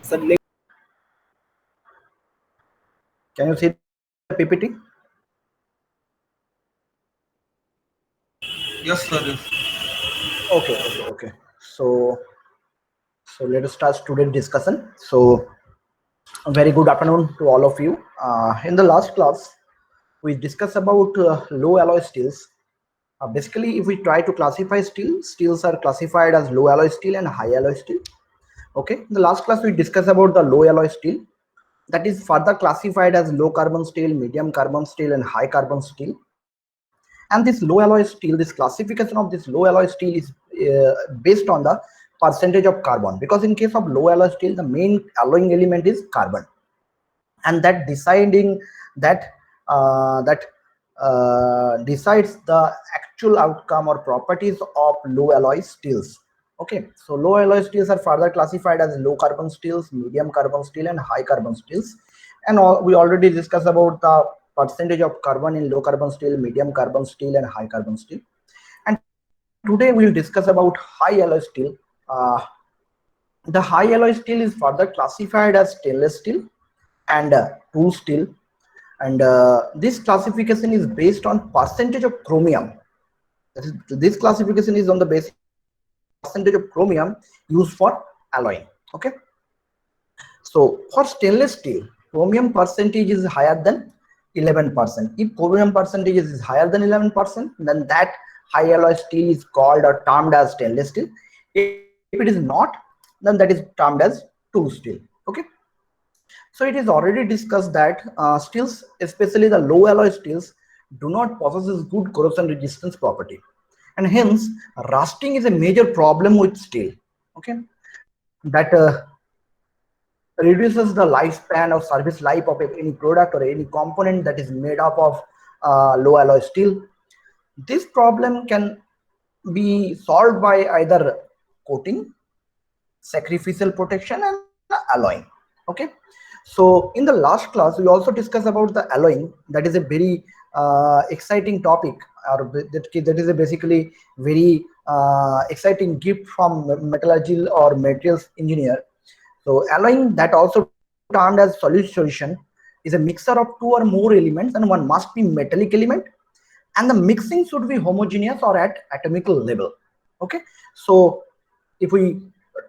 Suddenly, Can you see the PPT? yes, sir. Yes. Okay. So, so let us start student discussion. So, a very good afternoon to all of you. In the last class, we discussed about low alloy steels. Basically, if we try to classify steel, steels are classified as low alloy steel and high alloy steel. Okay. In the last class, we discussed about the low alloy steel, that is further classified as low carbon steel, medium carbon steel, and high carbon steel. And this low alloy steel, this classification of this low alloy steel is based on the percentage of carbon, because in case of low alloy steel, the main alloying element is carbon, and that deciding that that decides the actual outcome or properties of low alloy steels. Okay, so low alloy steels are further classified as low carbon steels, medium carbon steel, and high carbon steels. And we already discussed about the percentage of carbon in low carbon steel, medium carbon steel, and high carbon steel. And today we'll discuss about high alloy steel. uh, the high alloy steel is further classified as stainless steel and tool steel. And this classification is based on percentage of chromium. This classification is on the basis of percentage of chromium used for alloying. Okay, so for stainless steel, chromium percentage is higher than 11%. If chromium percentage is higher than 11%, then that high alloy steel is called or termed as stainless steel. If it is not, then that is termed as tool steel. Okay, so it is already discussed that steels, especially the low alloy steels, do not possess good corrosion resistance property, and hence rusting is a major problem with steel. Okay, that reduces the lifespan or service life of any product or any component that is made up of low alloy steel. This problem can be solved by either coating, sacrificial protection, and alloying. Okay, so in the last class we also discussed about the alloying. That is a very exciting topic, or that is a basically very exciting gift from metallurgy or materials engineer. So alloying, that also termed as solution, is a mixture of two or more elements, and one must be metallic element, and the mixing should be homogeneous or at atomical level. Okay, so if we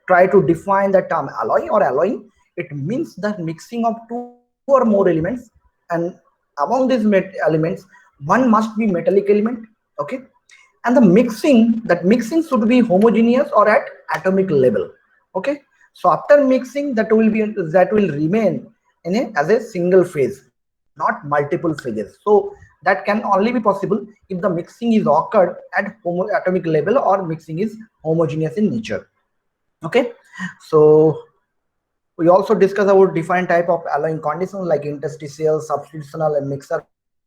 try to define the term alloy or alloying, it means the mixing of two or more elements, and among these elements, one must be metallic element. Okay, and the mixing, that mixing should be homogeneous or at atomic level. Okay, so after mixing, that will remain in as a single phase, not multiple phases. So that can only be possible if the mixing is occurred at atomic level or mixing is homogeneous in nature. Okay, so we also discuss about different type of alloying conditions like interstitial, substitutional, and mixer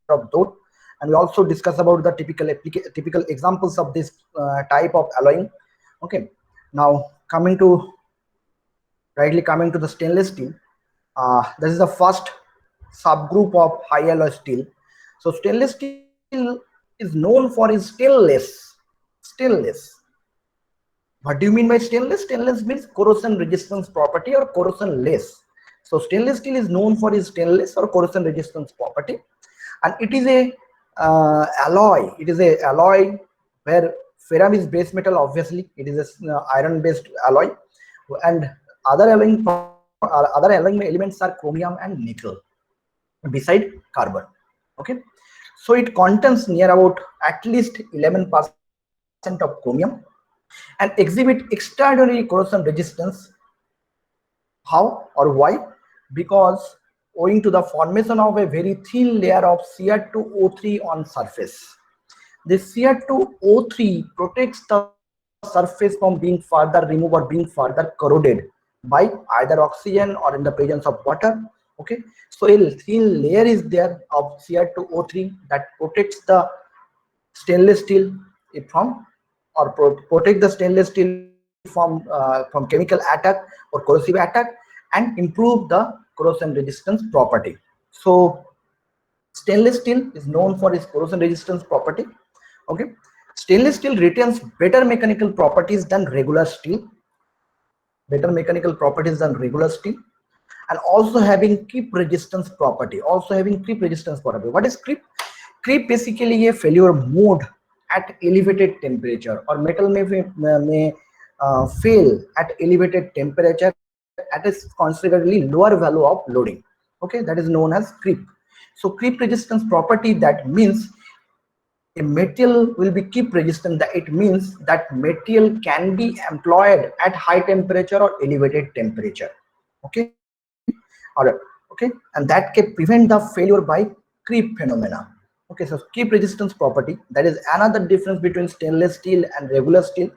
of those. And we also discuss about the typical examples of this type of alloying. Okay, now coming to the stainless steel. This is the first subgroup of high alloy steel. So stainless steel is known for its stainless. What do you mean by stainless? Stainless means corrosion resistance property or corrosion less. So stainless steel is known for its stainless or corrosion resistance property, and it is a alloy. It is a alloy where ferrum is base metal. Obviously, it is a iron based alloy, and other alloying elements are chromium and nickel beside carbon. Okay, so it contains near about at least 11% of chromium and exhibit extraordinary corrosion resistance. How or why? Because owing to the formation of a very thin layer of Cr2O3 on surface. This Cr2O3 protects the surface from being further removed or being further corroded by either oxygen or in the presence of water. Okay, so a thin layer is there of Cr2O3 that protects the stainless steel from, or protect the stainless steel from chemical attack or corrosive attack, and improve the corrosion resistance property. So stainless steel is known for its corrosion resistance property. Okay, stainless steel retains better mechanical properties than regular steel. better mechanical properties than regular steel, and also having creep resistance property. What is creep? Creep basically a failure mode at elevated temperature, or metal may fail at elevated temperature at a considerably lower value of loading. Okay, that is known as creep. So creep resistance property, that means a material will be keep resistant. That it means that material can be employed at high temperature or elevated temperature. Okay, or okay, and that can prevent the failure by creep phenomena. Okay, so creep resistance property, that is another difference between stainless steel and regular steel.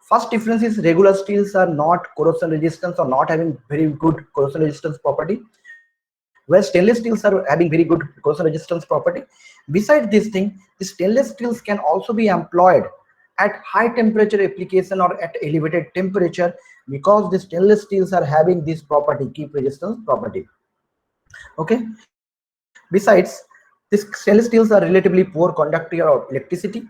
First difference is regular steels are not corrosion resistance or not having very good corrosion resistance property, where stainless steels are having very good corrosion resistance property. Besides this thing, the stainless steels can also be employed at high temperature application or at elevated temperature, because the stainless steels are having this property, keep resistance property. Okay, besides, these stainless steels are relatively poor conductor of electricity,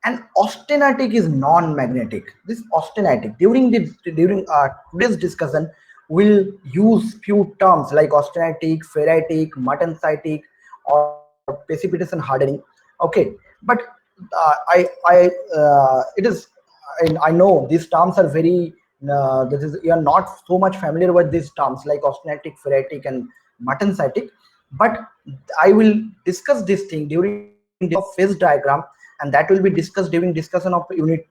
and austenitic is non-magnetic. This austenitic, during today's discussion, we'll use few terms like austenitic, ferritic, martensitic, or precipitation hardening. Okay, but it is, I know these terms are very this is, you are not so much familiar with these terms like austenitic, ferritic, and martensitic, but I will discuss this thing during the phase diagram, and that will be discussed during discussion of unit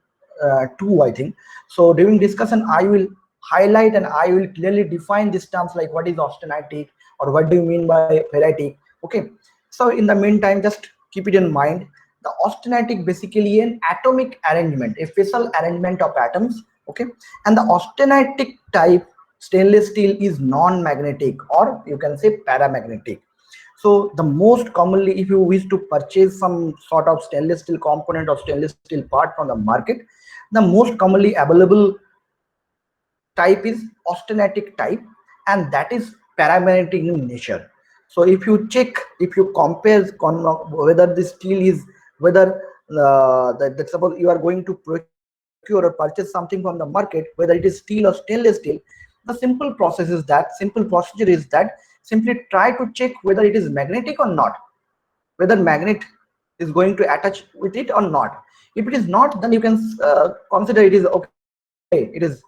2, I think. So during discussion, I will highlight and I will clearly define these terms like what is austenitic or what do you mean by ferritic. Okay, so in the meantime, just keep it in mind. The austenitic basically an atomic arrangement, a facial arrangement of atoms. Okay, and the austenitic type stainless steel is non-magnetic, or you can say paramagnetic. So the most commonly, if you wish to purchase some sort of stainless steel component or stainless steel part from the market, the most commonly available type is austenitic type, and that is paramagnetic in nature. So if you check, if you compare whether the steel is, whether that suppose you are going to procure or purchase something from the market, whether it is steel or stainless steel, the simple procedure is that simply try to check whether it is magnetic or not, whether magnet is going to attach with it or not. If it is not, then you can consider it is okay, it is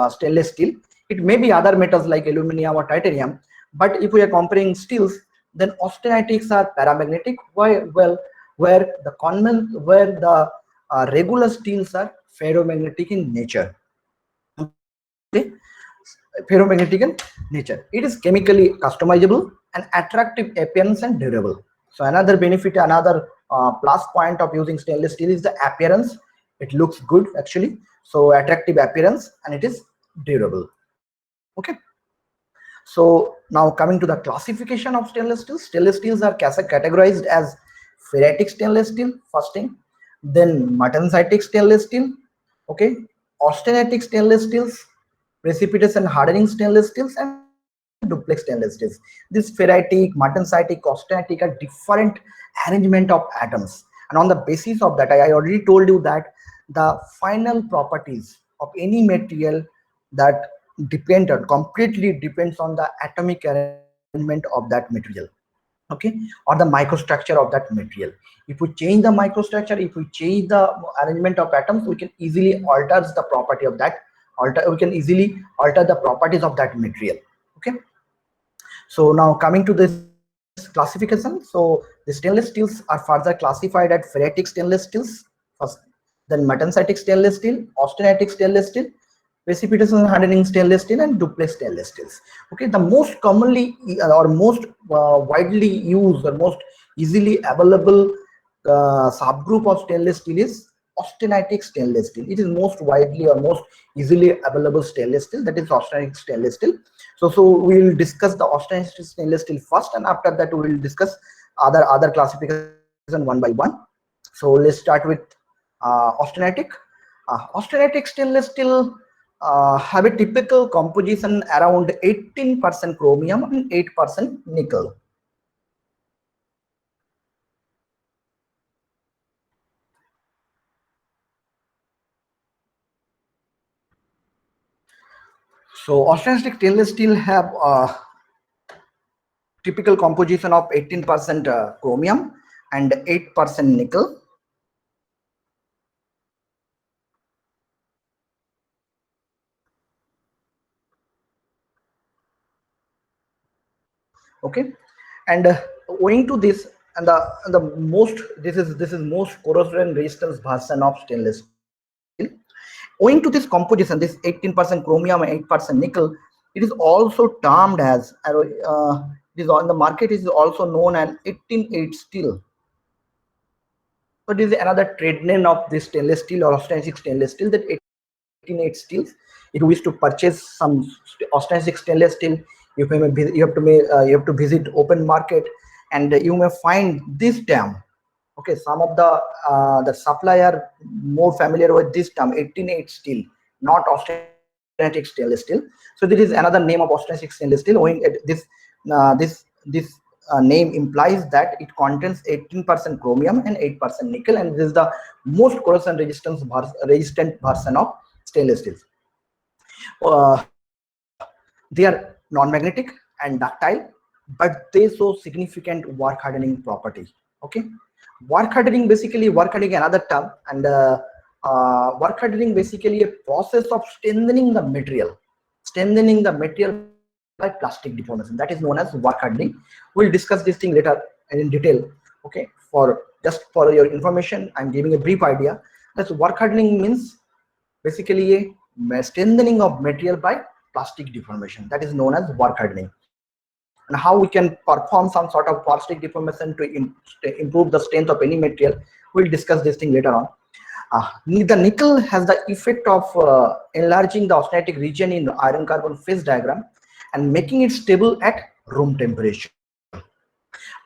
stainless steel. It may be other metals like aluminum or titanium, but if we are comparing steels, then austenitics are paramagnetic. Why? Well, where the regular steels are ferromagnetic in nature. Okay, ferromagnetic in nature. It is chemically customizable and attractive appearance and durable. So another benefit, another plus point of using stainless steel is the appearance. It looks good actually. So attractive appearance, and it is durable. Okay. So now coming to the classification of stainless steel. Stainless steels are categorized as ferritic stainless steel, first thing, then martensitic stainless steel, okay, austenitic stainless steels, precipitation hardening stainless steels, and duplex stainless steels. This ferritic, martensitic, austenitic are different arrangement of atoms, and on the basis of that, I already told you that the final properties of any material that completely depends on the atomic arrangement of that material. Okay, or the microstructure of that material. If we change the microstructure, if we change the arrangement of atoms, we can easily alter the property of that, we can easily alter the properties of that material. Okay, so now coming to this classification. So the stainless steels are further classified at ferritic stainless steels first, then martensitic stainless steel, austenitic stainless steel, precipitation hardening stainless steel, and duplex stainless steels. Okay, the most commonly or most widely used or most easily available subgroup of stainless steel is austenitic stainless steel. It is most widely or most easily available stainless steel, that is austenitic stainless steel. So we will discuss the austenitic stainless steel first, and after that we will discuss other classification one by one. So let's start with austenitic. Austenitic stainless steel have a typical composition around 18% chromium and 8% nickel. So austenitic stainless steel have typical composition of 18% chromium and 8% nickel. Okay, and owing to this, and the most this is most corrosion resistance version of stainless steel. Owing to this composition, this 18% chromium and 8% nickel, it is also termed as it is on the market is also known as 18-8 steel. So this is another trade name of this stainless steel or austenitic stainless steel, that 18-8 steels. If you wish to purchase some austenitic stainless steel, you have to visit open market, and you may find this term. Okay, some of the supplier more familiar with this term 18-8 steel, not austenitic stainless steel. So this is another name of austenitic stainless steel. Owing at this name implies that it contains 18% chromium and 8% nickel, and this is the most corrosion resistant version of stainless steel. They are non-magnetic and ductile, but they show significant work hardening property. Okay, work hardening, basically work hardening another term, and work hardening basically a process of strengthening the material by plastic deformation, that is known as work hardening. We'll discuss this thing later in detail. Okay, just for your information, I'm giving a brief idea. That's work hardening means basically a strengthening of material by plastic deformation, that is known as work hardening. And how we can perform some sort of plastic deformation to improve the strength of any material, we'll discuss this thing later on. The nickel has the effect of enlarging the austenitic region in the iron carbon phase diagram and making it stable at room temperature.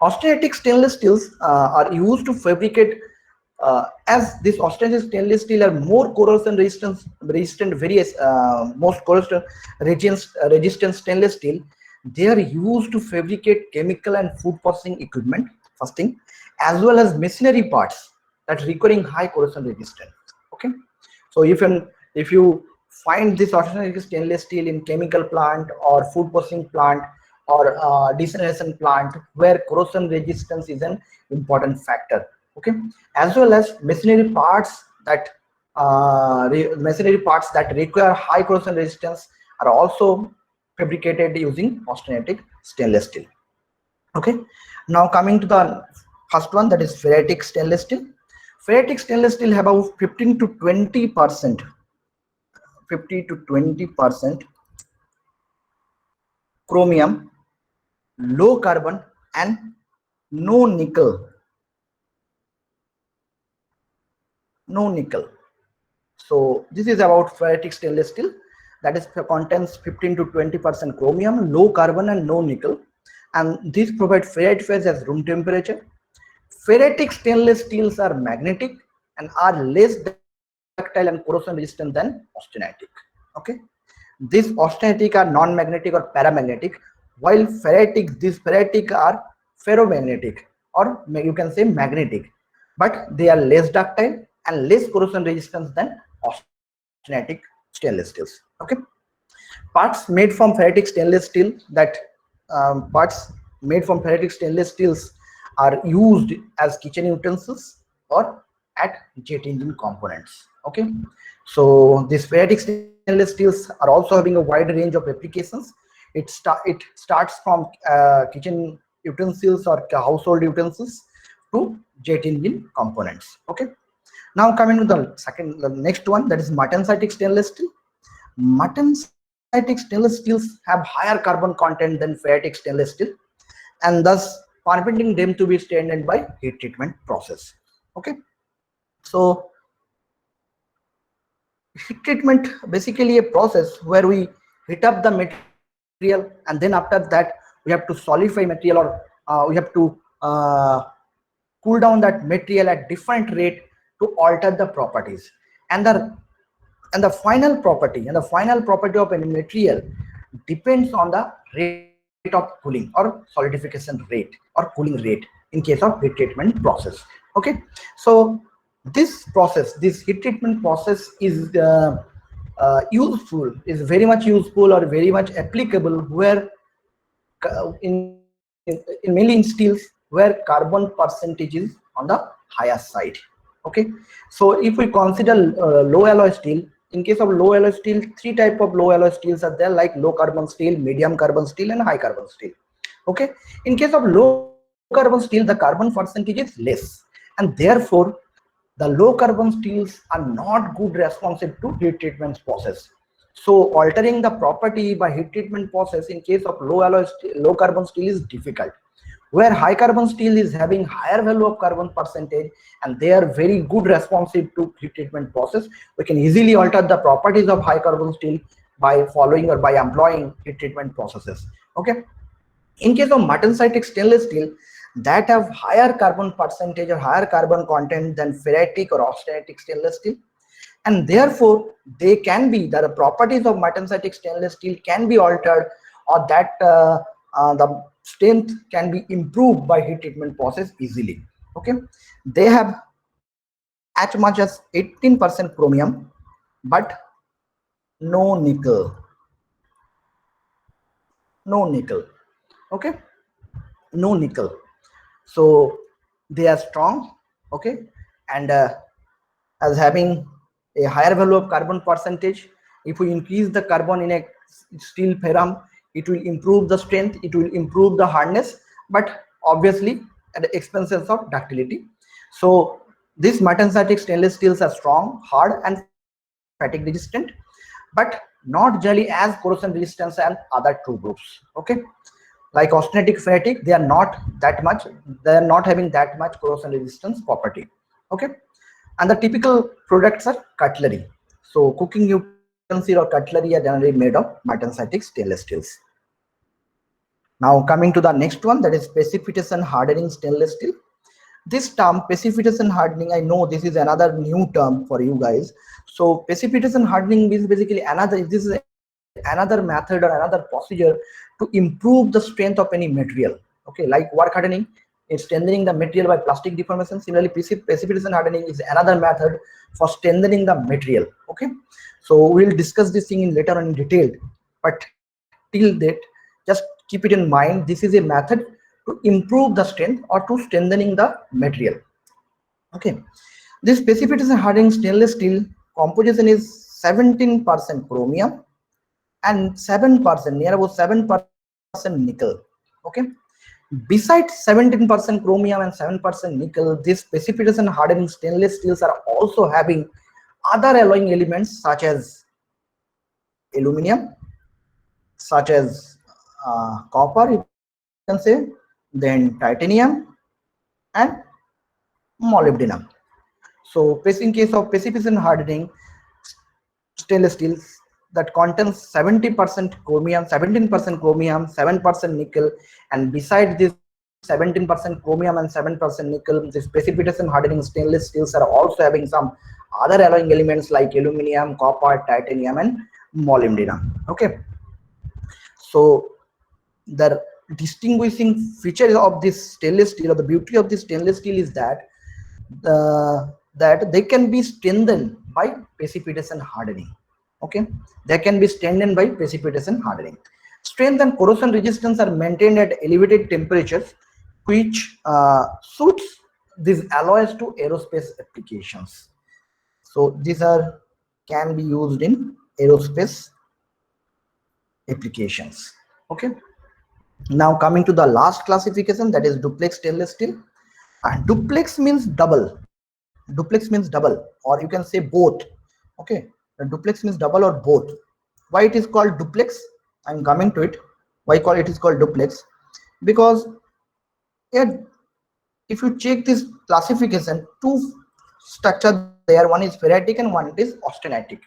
Austenitic stainless steels are used to fabricate, as this austenitic stainless steel are more corrosion resistant various most corrosion resistant stainless steel. They are used to fabricate chemical and food processing equipment, first thing, as well as machinery parts that requiring high corrosion resistance. Okay, so if you find this austenitic stainless steel in chemical plant or food processing plant or desalination plant, where corrosion resistance is an important factor. Okay, as well as machinery parts that require high corrosion resistance are also fabricated using austenitic stainless steel. Okay, now coming to the first one, that is ferritic stainless steel. Ferritic stainless steel have about 15 to 20% chromium, low carbon, and no nickel. So this is about ferritic stainless steel, that is contains 15 to 20% chromium, low carbon, and no nickel, and these provide ferrite phase as room temperature. Ferritic stainless steels are magnetic and are less ductile and corrosion resistant than austenitic. Okay, these austenitic are non-magnetic or paramagnetic, while these ferritic are ferromagnetic, or you can say magnetic, but they are less ductile and less corrosion resistance than austenitic stainless steels. Okay, parts made from ferritic stainless steel are used as kitchen utensils or at jet engine components. Okay, so these ferritic stainless steels are also having a wide range of applications. It starts from kitchen utensils or household utensils to jet engine components. Okay, now coming to the next one, that is martensitic stainless steel. Martensitic stainless steels have higher carbon content than ferritic stainless steel, and thus permitting them to be strengthened by heat treatment process. Okay, so heat treatment basically a process where we heat up the material, and then after that we have to solidify material, or we have to cool down that material at different rate to alter the properties. And the final property of any material depends on the rate of cooling or solidification rate or cooling rate in case of heat treatment process. Okay, so this heat treatment process is useful, is very much useful or very much applicable where in mainly in steels where carbon percentage is on the higher side. Okay, so if we consider low alloy steel, in case of low alloy steel, three type of low alloy steels are there, like low carbon steel, medium carbon steel, and high carbon steel. Okay, in case of low carbon steel, the carbon percentage is less, and therefore the low carbon steels are not good responsive to heat treatment process. So altering the property by heat treatment process in case of low carbon steel is difficult. Where high carbon steel is having higher value of carbon percentage and they are very good responsive to heat treatment process, we can easily alter the properties of high carbon steel by following or by employing heat treatment processes. Okay. In case of martensitic stainless steel that have higher carbon percentage or higher carbon content than ferritic or austenitic stainless steel, and therefore they can be, the properties of martensitic stainless steel can be altered, or that the strength can be improved by heat treatment process easily. Okay, they have as much as 18% chromium but no nickel, no nickel. Okay, no nickel. So they are strong. Okay, and as having a higher value of carbon percentage, if we increase the carbon in a steel ferrum, it will improve the strength, it will improve the hardness, but obviously at the expenses of ductility. So these martensitic stainless steels are strong, hard, and fatigue resistant, but not generally as corrosion resistant as other two groups. Okay, like austenitic ferritic, they are not that much, they are not having that much corrosion resistance property. Okay, and the typical products are cutlery. So cooking utensil or cutlery are generally made of martensitic stainless steels. Now coming to the next one, that is precipitation hardening stainless steel. This term precipitation hardening, I know this is another new term for you guys. So precipitation hardening is basically another, this is another method or another procedure to improve the strength of any material. Okay, like work hardening, it's strengthening the material by plastic deformation. Similarly, precipitation hardening is another method for strengthening the material. Okay, so we'll discuss this thing in later on in detail, but till that, just keep it in mind, this is a method to improve the strength or to strengthening the material. Okay, this precipitation hardening stainless steel composition is 17% chromium and 7%, near about 7% nickel. Okay, besides 17% chromium and 7% nickel, this precipitation hardening stainless steels are also having other alloying elements such as aluminum, such as copper, you can say, then titanium and molybdenum. So in case of precipitation hardening stainless steels that contains 70% chromium, 17% chromium, 7% nickel, and besides this 17% chromium and 7% nickel, this precipitation hardening stainless steels are also having some other alloying elements like aluminum, copper, titanium, and molybdenum. Okay, so the distinguishing feature of this stainless steel, or the beauty of this stainless steel, is that they can be strengthened by precipitation hardening. Okay, they can be strengthened by precipitation hardening. Strength and corrosion resistance are maintained at elevated temperatures, which suits these alloys to aerospace applications. So these are can be used in aerospace applications. Okay, now coming to the last classification, that is duplex stainless steel. And duplex means double. Duplex means double, or you can say both. Okay, the duplex means double or both. Why it is called duplex? I'm coming to it. Why it is called duplex? Because yeah, if you check this classification, two structure there. One is ferritic and one is austenitic.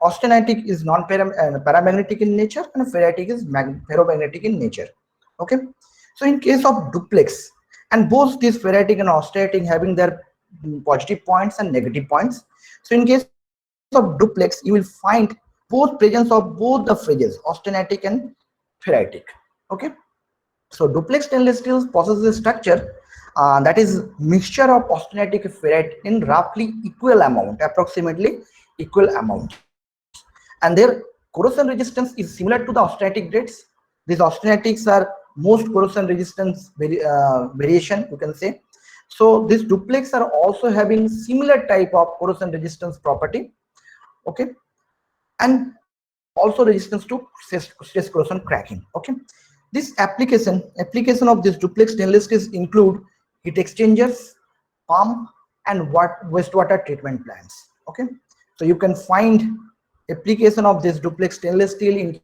Austenitic is non-paramagnetic in nature, and ferritic is ferromagnetic in nature. Okay, so in case of duplex, and both these ferritic and austenitic having their positive points and negative points. So in case of duplex, you will find both presence of both the phases, austenitic and ferritic. Okay, so duplex stainless steel possesses a structure that is mixture of austenitic ferrite in roughly equal amount, approximately equal amounts. and their corrosion resistance is similar to the austenitic grades. These austenitics are most corrosion resistance variation, you can say. So these duplex are also having similar type of corrosion resistance property, okay, and also resistance to stress corrosion cracking, okay. This application of this duplex stainless steel include heat exchangers, pump, and wastewater treatment plants, okay. So you can find application of this duplex stainless steel in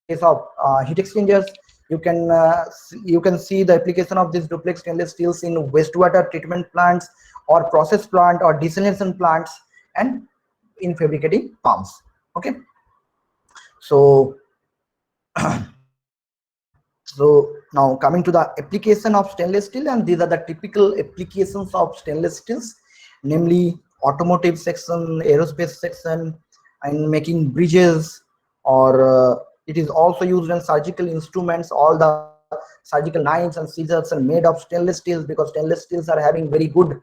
case of heat exchangers. You can see the application of this duplex stainless steels in wastewater treatment plants or process plant or desalination plants and in fabricating pumps, okay. So so now coming to the application of stainless steel, and these are the typical applications of stainless steels, namely automotive section, aerospace section, and making bridges, or it is also used in surgical instruments. All the surgical knives and scissors are made of stainless steels, because stainless steels are having very good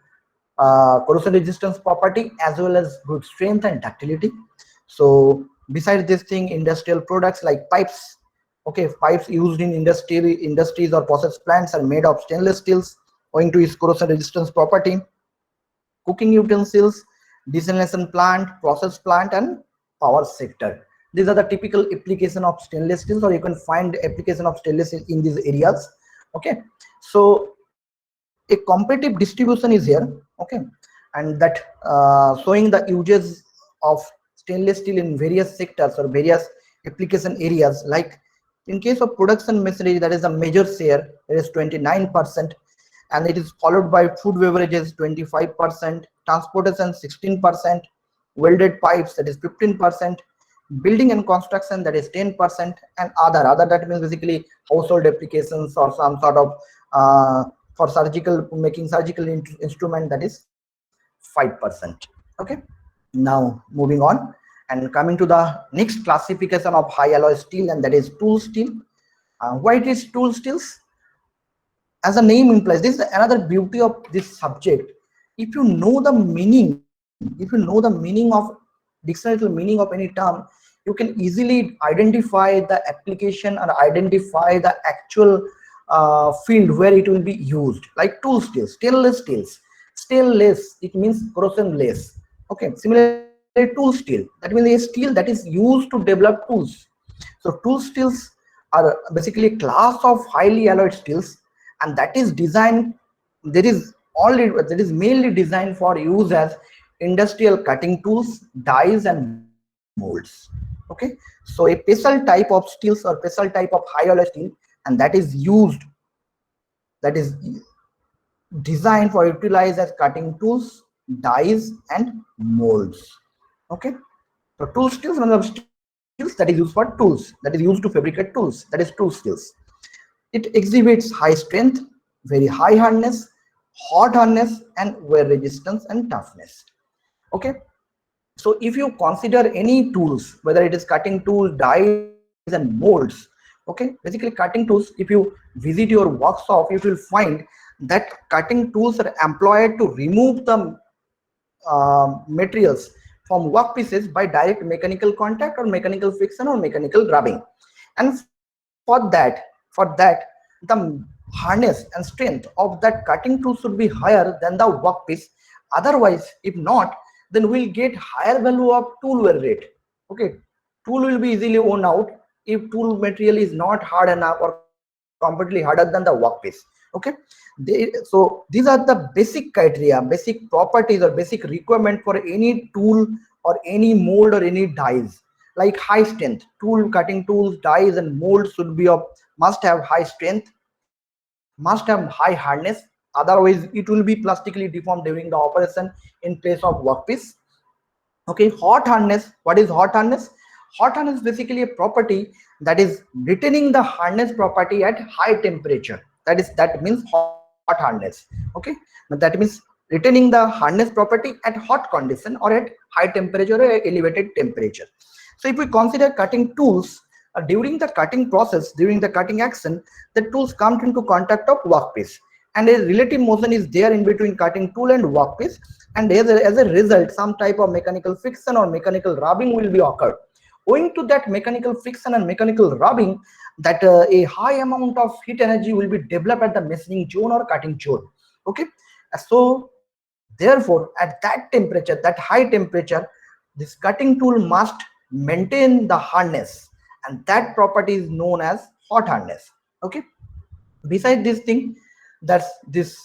corrosion resistance property as well as good strength and ductility. So besides this thing, industrial products like pipes, okay, pipes used in industries or process plants are made of stainless steels owing to its corrosion resistance property. Cooking utensils, desalination plant, process plant, and power sector, these are the typical application of stainless steels, or you can find application of stainless steel in these areas, okay. So a competitive distribution is here, okay, and that showing the uses of stainless steel in various sectors or various application areas. Like in case of production machinery, that is a major share, it is 29%, and it is followed by food beverages 25%, transportation 16%, welded pipes, that is 15%, building and construction, that is 10%, and other that means basically household applications or some sort of for surgical, making surgical instrument, that is 5%, okay. Now moving on and coming to the next classification of high alloy steel, and that is tool steel. Why it is tool steels? As the name implies, this is another beauty of this subject. If you know the meaning, if you know the meaning of dictionary meaning of any term, you can easily identify the application or identify the actual field where it will be used. Like tool steels, stainless steels. Stainless, it means corrosion-less, okay. Similarly, tool steel, that means a steel that is used to develop tools. So tool steels are basically a class of highly alloyed steels, and that is designed, that is mainly designed for use as industrial cutting tools, dies, and molds, okay. So a special type of steels or special type of high alloy steel, and that is used, that is designed for utilize as cutting tools, dies, and molds, okay. So tool steels are one of steels that is used for tools, that is used to fabricate tools, that is tool steels. It exhibits high strength, very high hardness, hot hardness, and wear resistance and toughness, okay. So if you consider any tools, whether it is cutting tool, dies, and molds, okay, basically cutting tools, if you visit your workshop, you will find that cutting tools are employed to remove the materials from workpieces by direct mechanical contact or mechanical friction or mechanical rubbing. And for that the hardness and strength of that cutting tool should be higher than the workpiece. Otherwise, if not, then we'll get higher value of tool wear rate, okay. Tool will be easily worn out if tool material is not hard enough or completely harder than the workpiece, okay. So these are the basic criteria, basic properties, or basic requirement for any tool or any mold or any dies. Like high strength tool, cutting tools, dies, and molds should be of, must have high strength, must have high hardness, otherwise it will be plastically deformed during the operation in place of workpiece, okay. Hot hardness, what is hot hardness? Hot hardness is basically a property that is retaining the hardness property at high temperature, that means hot hardness, okay. Now that means retaining the hardness property at hot condition or at high temperature or elevated temperature. So if we consider cutting tools, during the cutting process, during the cutting action, the tools come into contact of workpiece, and a relative motion is there in between cutting tool and workpiece, and as a result some type of mechanical friction or mechanical rubbing will be occurred. owing to that mechanical friction and mechanical rubbing, that a high amount of heat energy will be developed at the machining zone or cutting zone. Okay, so therefore at that temperature, that high temperature, this cutting tool must maintain the hardness, and that property is known as hot hardness. Okay, beside this thing, that's this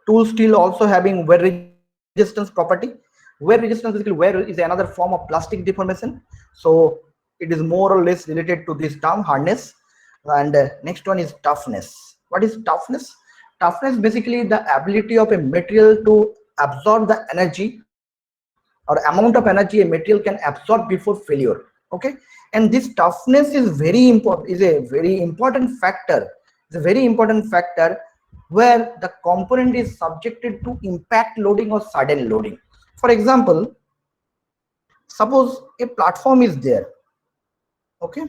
tool steel also having wear resistance property. Wear resistance, basically wear is another form of plastic deformation, so it is more or less related to this term hardness. And next one is toughness. What is toughness? Toughness basically the ability of a material to absorb the energy or amount of energy a material can absorb before failure. Okay, and this toughness is very important, is a very important factor. It's a very important factor where the component is subjected to impact loading or sudden loading. For example, suppose a platform is there. Okay,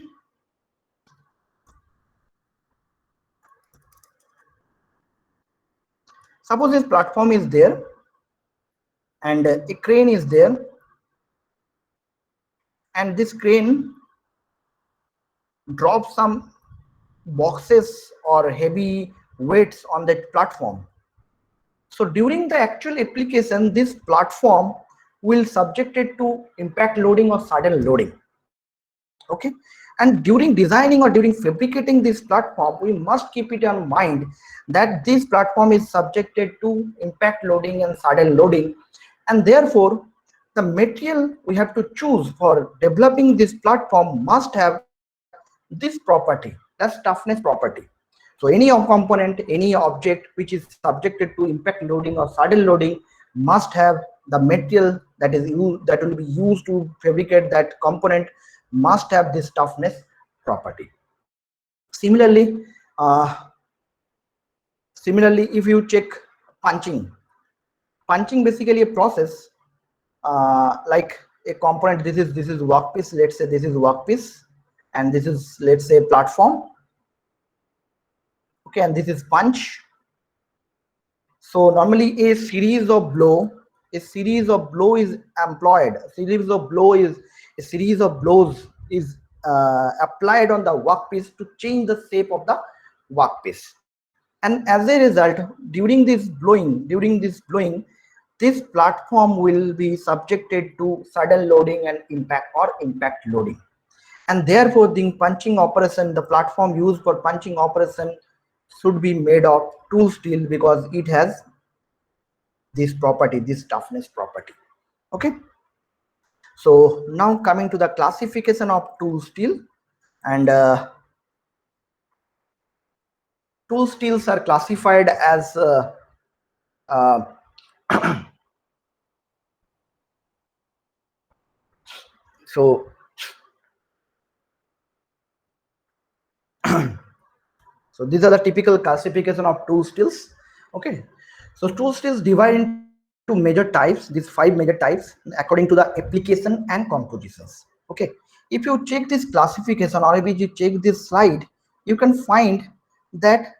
suppose this platform is there, and a crane is there, and this crane drops some boxes or heavy weights on that platform. So during the actual application, this platform will subjected to impact loading or sudden loading. Okay, and during designing or during fabricating this platform, we must keep it in mind that this platform is subjected to impact loading and sudden loading, and therefore the material we have to choose for developing this platform must have this property, that's toughness property. So any component, any object which is subjected to impact loading or sudden loading must have the material that is used, that will be used to fabricate that component, must have this toughness property. Similarly, if you check punching, punching basically a process like a component. This is workpiece. Let's say this is workpiece, and this is, let's say, platform. Okay, and this is punch. So normally a series of blow is employed. A series of blows is applied on the workpiece to change the shape of the workpiece. And as a result, during this blowing, this platform will be subjected to sudden loading and impact or impact loading. And therefore the punching operation, the platform used for punching operation should be made of tool steel because it has this property, this toughness property. Okay, so now coming to the classification of tool steel, and tool steels are classified as uh, so so these are the typical classification of tool steels. Okay, so tool steels divide into major types, these 5 major types according to the application and compositions. Okay, if you check this classification or if you check this slide, you can find that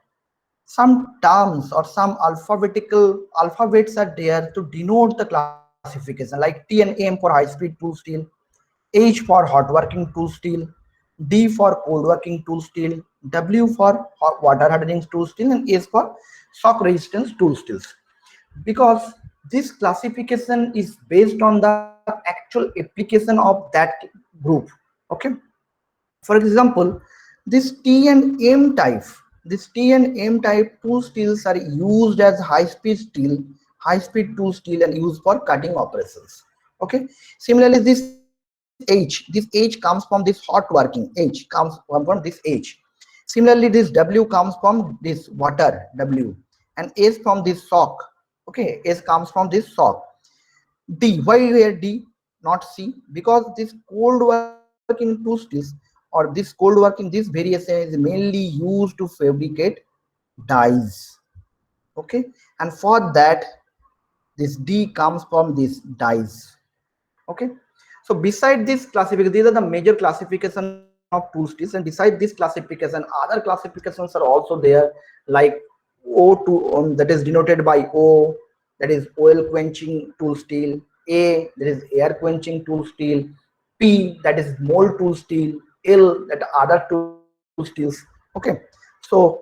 some terms or some alphabets are there to denote the classification, like T and M for high speed tool steel, H for hot working tool steel, D for cold working tool steel, W for water hardening tool steel, and S for shock resistance tool steels. Because this classification is based on the actual application of that group. Okay, for example, this T and M type tool steels are used as high speed tool steel and used for cutting operations. Okay, similarly this H comes from this hot working, H comes from this H. Similarly this W comes from this water, W, and S from this shock. Okay, S comes from this shock. D, why here D not C? Because this cold working tool steels or this cold working, this variation is mainly used to fabricate dies. Okay, and for that this D comes from this dies. Okay, so beside this classification, these are the major classification of tool steels, and beside this classification other classifications are also there, like O2, that is denoted by O, that is oil quenching tool steel, A, that is air quenching tool steel, P, that is mold tool steel, L, that other tool steels. Okay, so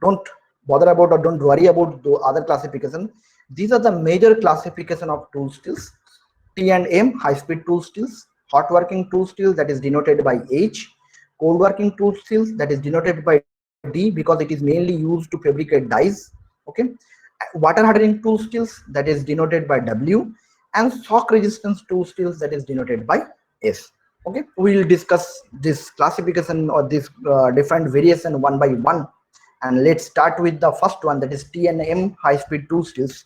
don't bother about or don't worry about the other classification. These are the major classification of tool steels. T and M, high speed tool steels, hot working tool steels, that is denoted by H, cold working tool steels, that is denoted by D, because it is mainly used to fabricate dies. Okay, water hardening tool steels, that is denoted by W, and shock resistance tool steels, that is denoted by S. Okay, we will discuss this classification or this different variation one by one, and let's start with the first one, that is T and M, high speed tool steels.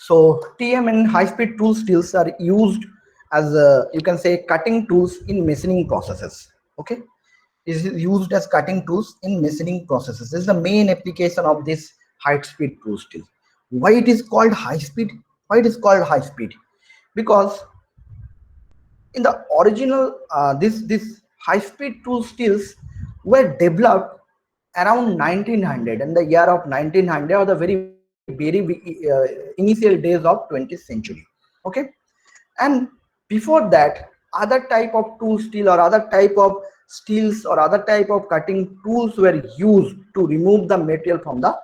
So TM and high speed tool steels are used as you can say cutting tools in machining processes. Okay, is used as cutting tools in machining processes. This is the main application of this high speed tool steel. Why it is called high speed? Why it is called high speed? Because in the original this high speed tool steels were developed around 1900, and the year of 1900 or the very initial days of 20th century. Okay, and before that other type of tool steel or other type of steels or other type of cutting tools were used to remove the material from the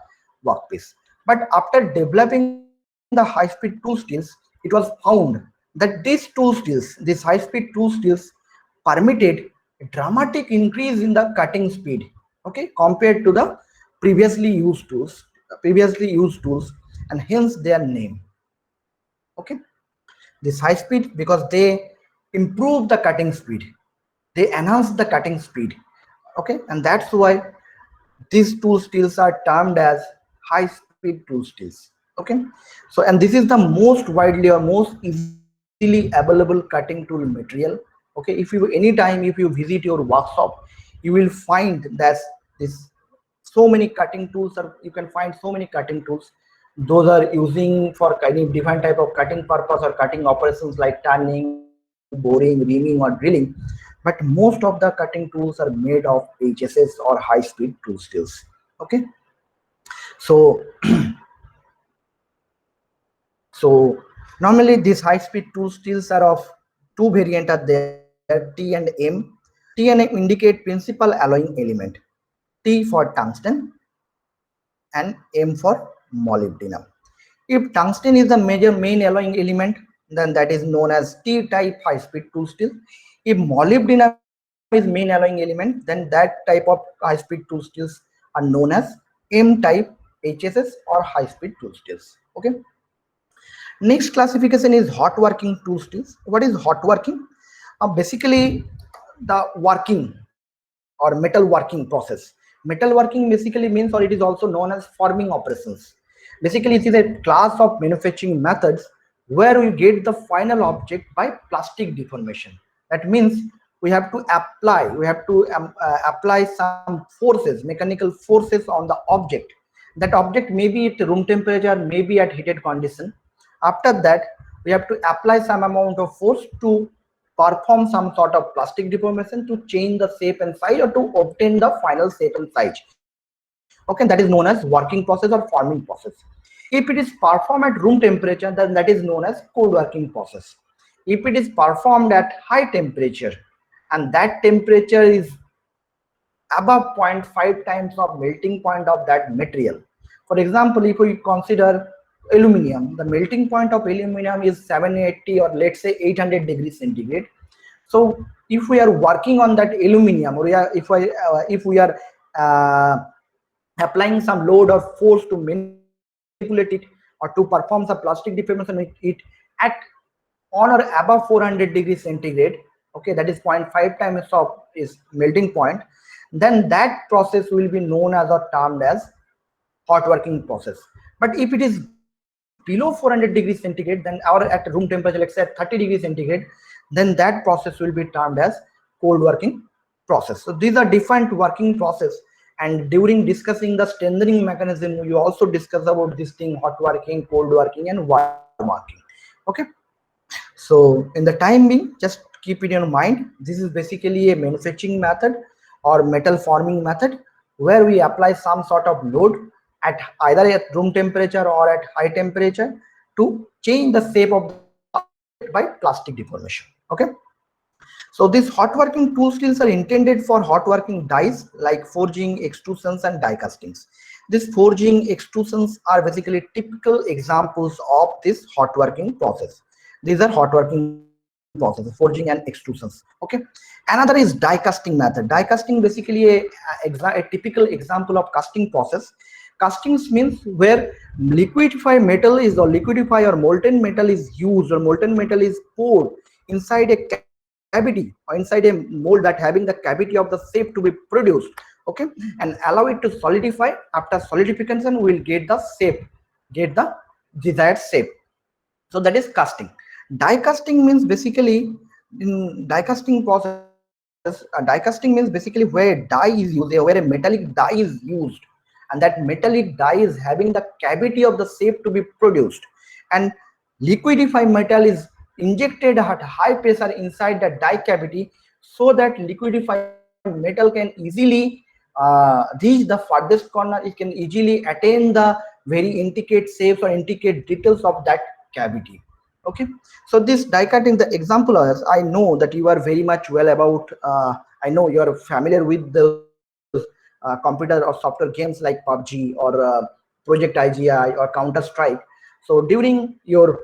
workpiece. But after developing the high speed tool steels, it was found that these tool steels, these high speed tool steels, permitted a dramatic increase in the cutting speed, okay, compared to the previously used tools, and hence their name. Okay, this high speed because they improve the cutting speed, they enhance the cutting speed. Okay, and that's why these tool steels are termed as high speed tool steels. Okay, so and this is the most widely or most easily available cutting tool material. Okay, if you anytime if you visit your workshop, you will find that this so many cutting tools are, you can find so many cutting tools. Those are using for any different type of cutting purpose or cutting operations like turning, boring, reaming or drilling. But most of the cutting tools are made of HSS or high speed tool steels. Okay, so so normally these high speed tool steels are of two variant are there, T and M. T and M indicate principal alloying element, T for tungsten and M for molybdenum. If tungsten is the major main alloying element, then that is known as T-type high-speed tool steel. If molybdenum is main alloying element, then that type of high-speed tool steels are known as M-type HSS or high-speed tool steels. Okay. Next classification is hot working tool steels. What is hot working? Basically, the working or metal working process. Metal working basically means, or it is also known as forming operations. Basically, it is a class of manufacturing methods where we get the final object by plastic deformation. That means we have to apply some forces, mechanical forces on the object. That object may be at room temperature, may be at heated condition. After that, we have to apply some amount of force to perform some sort of plastic deformation to change the shape and size or to obtain the final shape and size. Okay, that is known as working process or forming process. If it is performed at room temperature, then that is known as cold working process. If it is performed at high temperature and that temperature is above zero point 0.5 times of melting point of that material. For example, if we consider aluminum, the melting point of aluminum is 780 or let's say 800 degrees centigrade. So if we are working on that aluminum, or if we are uh, applying some load or force to manipulate it or to perform some plastic deformation with it at on or above 400 degrees centigrade, okay, that is 0.5 times of is melting point, then that process will be known as or termed as hot working process. But if it is below 400 degrees centigrade, then or at room temperature, let's say at 30 degrees centigrade, then that process will be termed as cold working process. So these are different working process, and during discussing the strengthening mechanism, you also discuss about this thing: hot working, cold working, and warm working. Okay, so in the time being, just keep it in mind, this is basically a manufacturing method or metal forming method where we apply some sort of load at either at room temperature or at high temperature to change the shape of the object by plastic deformation. Okay, So these hot working tool skills are intended for hot working dies like forging, extrusions, and die castings. These forging extrusions are basically typical examples of this hot working process. These are hot working processes, forging and extrusions. Okay. Another is die casting method. Die casting basically a typical example of casting process. Castings means where liquidify metal is or liquidify or molten metal is used or molten metal is poured inside a cavity or inside a mold that having the cavity of the shape to be produced, okay, and allow it to solidify. After solidification we will get the shape, get the desired shape. So that is casting. Die casting means basically, in die casting process, die casting means basically where dye is used, where a metallic dye is used, and that metallic dye is having the cavity of the shape to be produced, and liquidify metal is injected at high pressure inside the die cavity, so that liquidified metal can easily reach the farthest corner. It can easily attain the very intricate shapes or intricate details of that cavity. Okay, so this die cutting, the example is, I know that you are very much well about, I know you are familiar with those computer or software games like PUBG or Project IGI or Counter Strike. So during your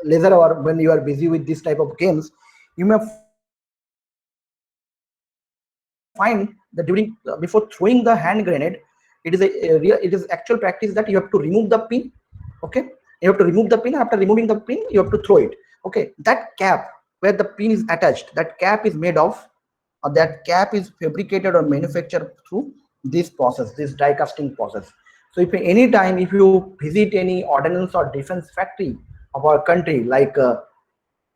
leisure or when you are busy with this type of games, you may find that during before throwing the hand grenade, it is it is actual practice that you have to remove the pin. Okay, you have to remove the pin. After removing the pin, you have to throw it. Okay, that cap where the pin is attached, that cap is made of, or that cap is fabricated or manufactured through this process, this die casting process. So if any time if you visit any ordnance or defense factory of our country like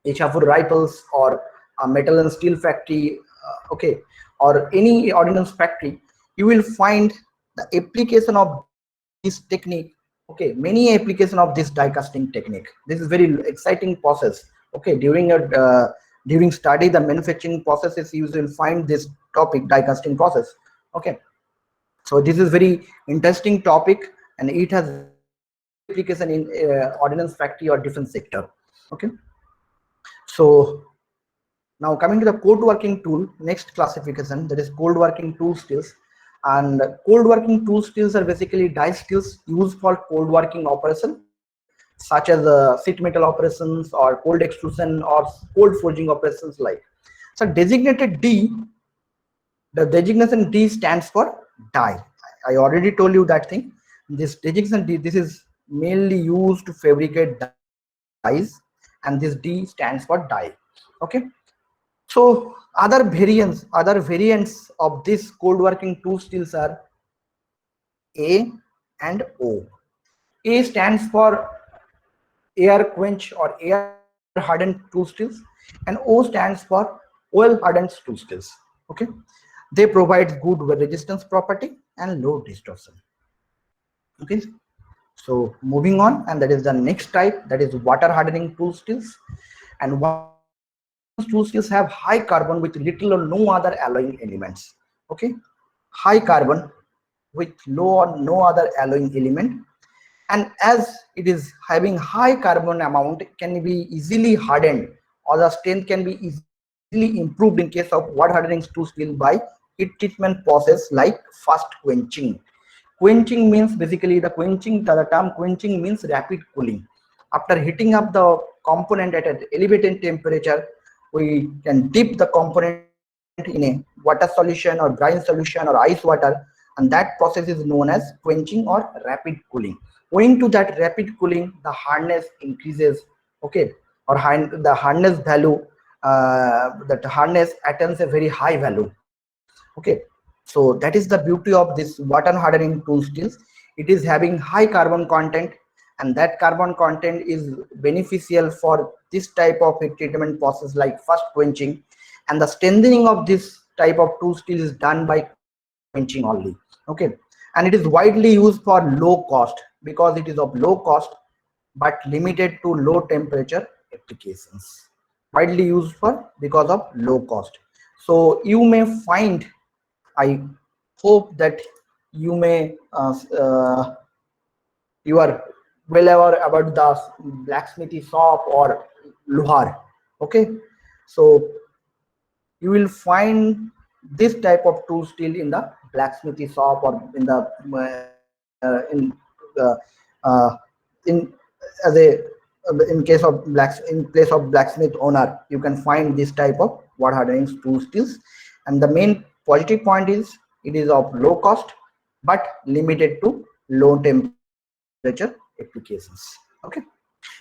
Ichafur rifles or a metal and steel factory, okay, or any ordnance factory, you will find the application of this technique. Okay, many application of this die casting technique. This is very exciting process. Okay, during study the manufacturing processes, you will find this topic, die casting process. Okay, so this is very interesting topic, and it has very application in ordnance factory or defense sector. Okay, so now coming to the code working tool, next classification, that is code working tool skills. And code working tool skills are basically die skills used for code working operation, such as sheet metal operations or cold extrusion or cold forging operations like. So designated D, the designation D stands for die. I already told you that thing. This designation D, this is mainly used to fabricate dies, and this D stands for die. Okay. So other variants of this code working tool skills are A and O. A stands for air quench or air hardened tool skills, and O stands for oil hardened tool skills. Okay, they provide good resistance property and low distortion. Okay, so moving on, and that is the next type, that is water hardening tool skills. And water hardening tool skills have high carbon with little or no other alloying elements. Okay, high carbon with low or no other alloying element, and as it is having high carbon amount, it can be easily hardened, or the strength can be easily improved in case of water hardening tool skill by heat treatment process like fast quenching. Quenching means basically the term quenching means rapid cooling. After heating up the component at an elevated temperature, we can dip the component in a water solution or brine solution or ice water, and that process is known as quenching or rapid cooling. Owing to that rapid cooling, the hardness increases. Okay, or the hardness value, that hardness attains a very high value. Okay, so that is the beauty of this water hardening tool skills. It is having high carbon content, and that carbon content is beneficial for this type of heat treatment process like fast quenching, and the strengthening of this type of tool steel is done by quenching only. Okay, and it is widely used for low cost because it is of low cost but limited to low temperature applications. Widely used for because of low cost. So you may find, I hope that you may you are well aware about the blacksmithy shop or luhar. Okay, So you will find this type of tool still in the blacksmithy shop or in the uh, uh, in as a in case of in place of blacksmith owner, you can find this type of water hardening tool stills. And the main positive point is it is of low cost but limited to low temperature applications. Okay.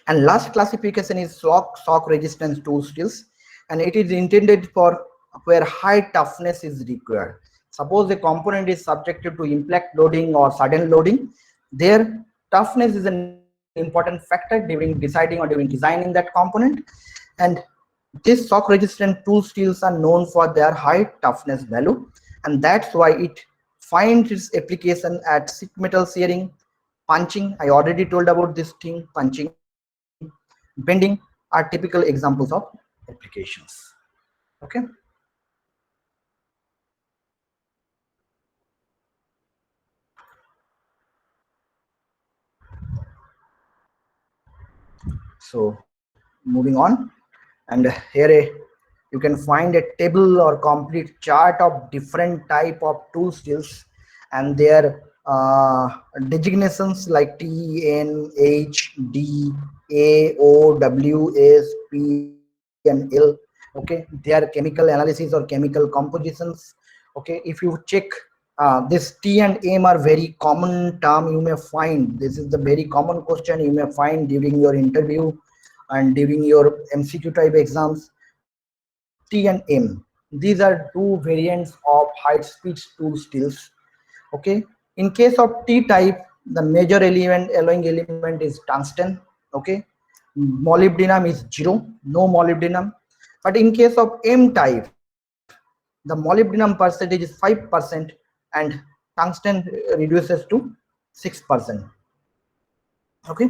And last classification is shock resistance tool stills, and it is intended for where high toughness is required. Suppose the component is subjected to impact loading or sudden loading, their toughness is an important factor during deciding or during designing that component. And these shock resistant tool steels are known for their high toughness value, and that's why it finds its application at sheet metal shearing, punching. I already told about this thing, punching, bending are typical examples of applications. Okay. So moving on, and here you can find a table or complete chart of different type of tool stills and their designations like T, N, H, D, A, O, W, S, P, and L. Okay, they are chemical analysis or chemical compositions. Okay, if you check this T and M are very common term you may find. This is the very common question you may find during your interview and during your MCQ type exams. T and M, these are two variants of high speed tool stills. Okay, in case of T type, the major alloying element is tungsten. Okay, molybdenum is 0, no molybdenum. But in case of M type, the molybdenum percentage is 5% and tungsten reduces to 6%. Okay,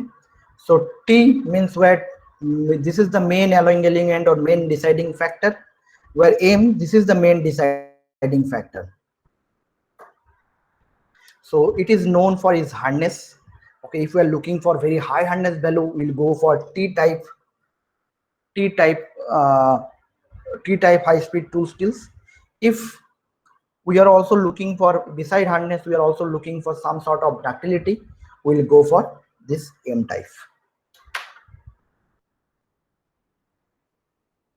so T means where this is the main alloying element or main deciding factor, where M, this is the main deciding factor. So it is known for its hardness. Okay, if we are looking for very high hardness value, we'll go for T type T type high speed tool stills. If we are also looking for, beside hardness, we are also looking for some sort of ductility, we'll go for this M type.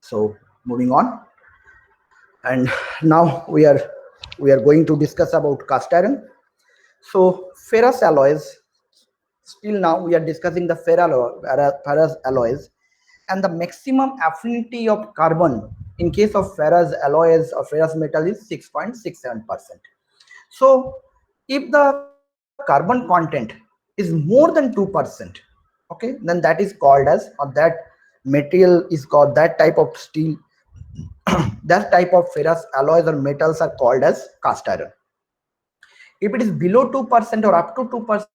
So moving on, and now we are going to discuss about cast iron. So ferrous alloys, still now we are discussing the ferrous alloys, and the maximum affinity of carbon in case of ferrous alloys or ferrous metal is 6.67%. So if the carbon content is more than 2%, okay, then that is called as, or that material is called, that type of steel, that type of ferrous alloys or metals are called as cast iron. If it is below 2% or up to 2%,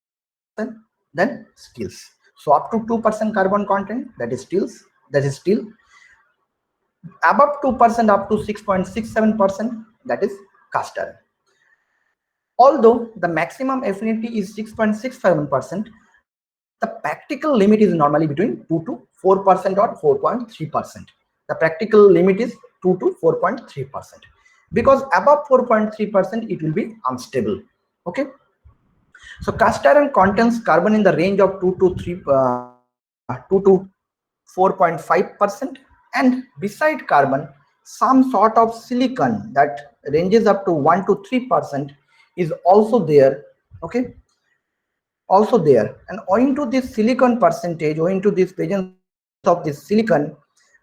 then steels. So up to 2% carbon content, that is steels, that is steel. Above 2% up to 6.67%, that is cast iron. Although the maximum affinity is 6.67%, the practical limit is normally between 2 to 4% or 4.3%. The practical limit is 2 to 4.3%, because above 4.3% it will be unstable. Okay, so cast iron contains carbon in the range of 2 to 4.5%, and beside carbon, some sort of silicon that ranges up to 1 to 3% is also there. Okay, also there, and owing to this silicon percentage, owing to this presence of this silicon,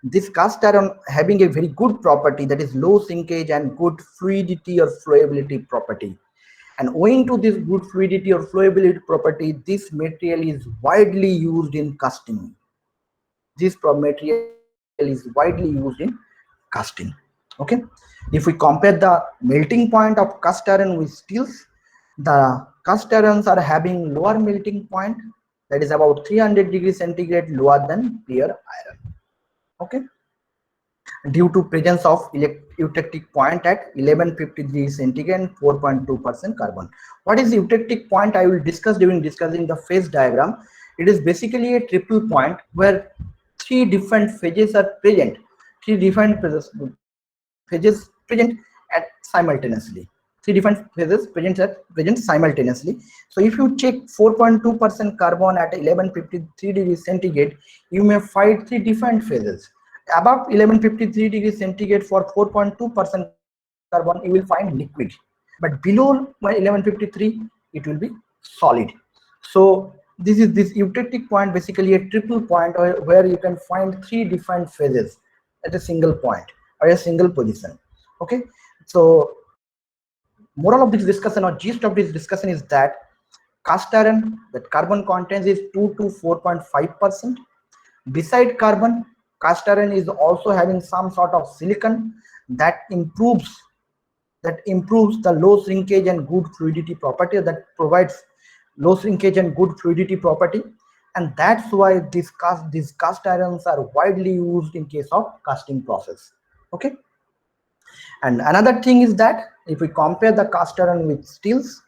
this cast iron having a very good property, that is low sinkage and good fluidity or flowability property. And owing to this good fluidity or flowability property, this material is widely used in casting. This material is widely used in casting. Okay, if we compare the melting point of cast iron with steels, the cast irons are having lower melting point, that is about 300 degrees centigrade lower than pure iron. Okay, due to presence of eutectic point at 1150 degrees centigrade and 4.2% carbon. What is the eutectic point? I will discuss during discussing the phase diagram. It is basically a triple point where three different phases are present. three different phases present at simultaneously. Three different phases present simultaneously. So if you check 4.2% carbon at 1153 degrees centigrade, you may find three different phases. Above 1153 degrees centigrade for 4.2% carbon, you will find liquid, but below 1153, it will be solid. So this eutectic point, basically a triple point where you can find three different phases at a single point or a single position. Okay, so moral of this discussion or gist of this discussion is that cast iron, that carbon content is 2 to 4.5%. Beside carbon, cast iron is also having some sort of silicon that improves the low shrinkage and good fluidity property, that provides low shrinkage and good fluidity property, and that's why these cast irons are widely used in case of casting process. Okay, and another thing is that if we compare the cast iron with steels,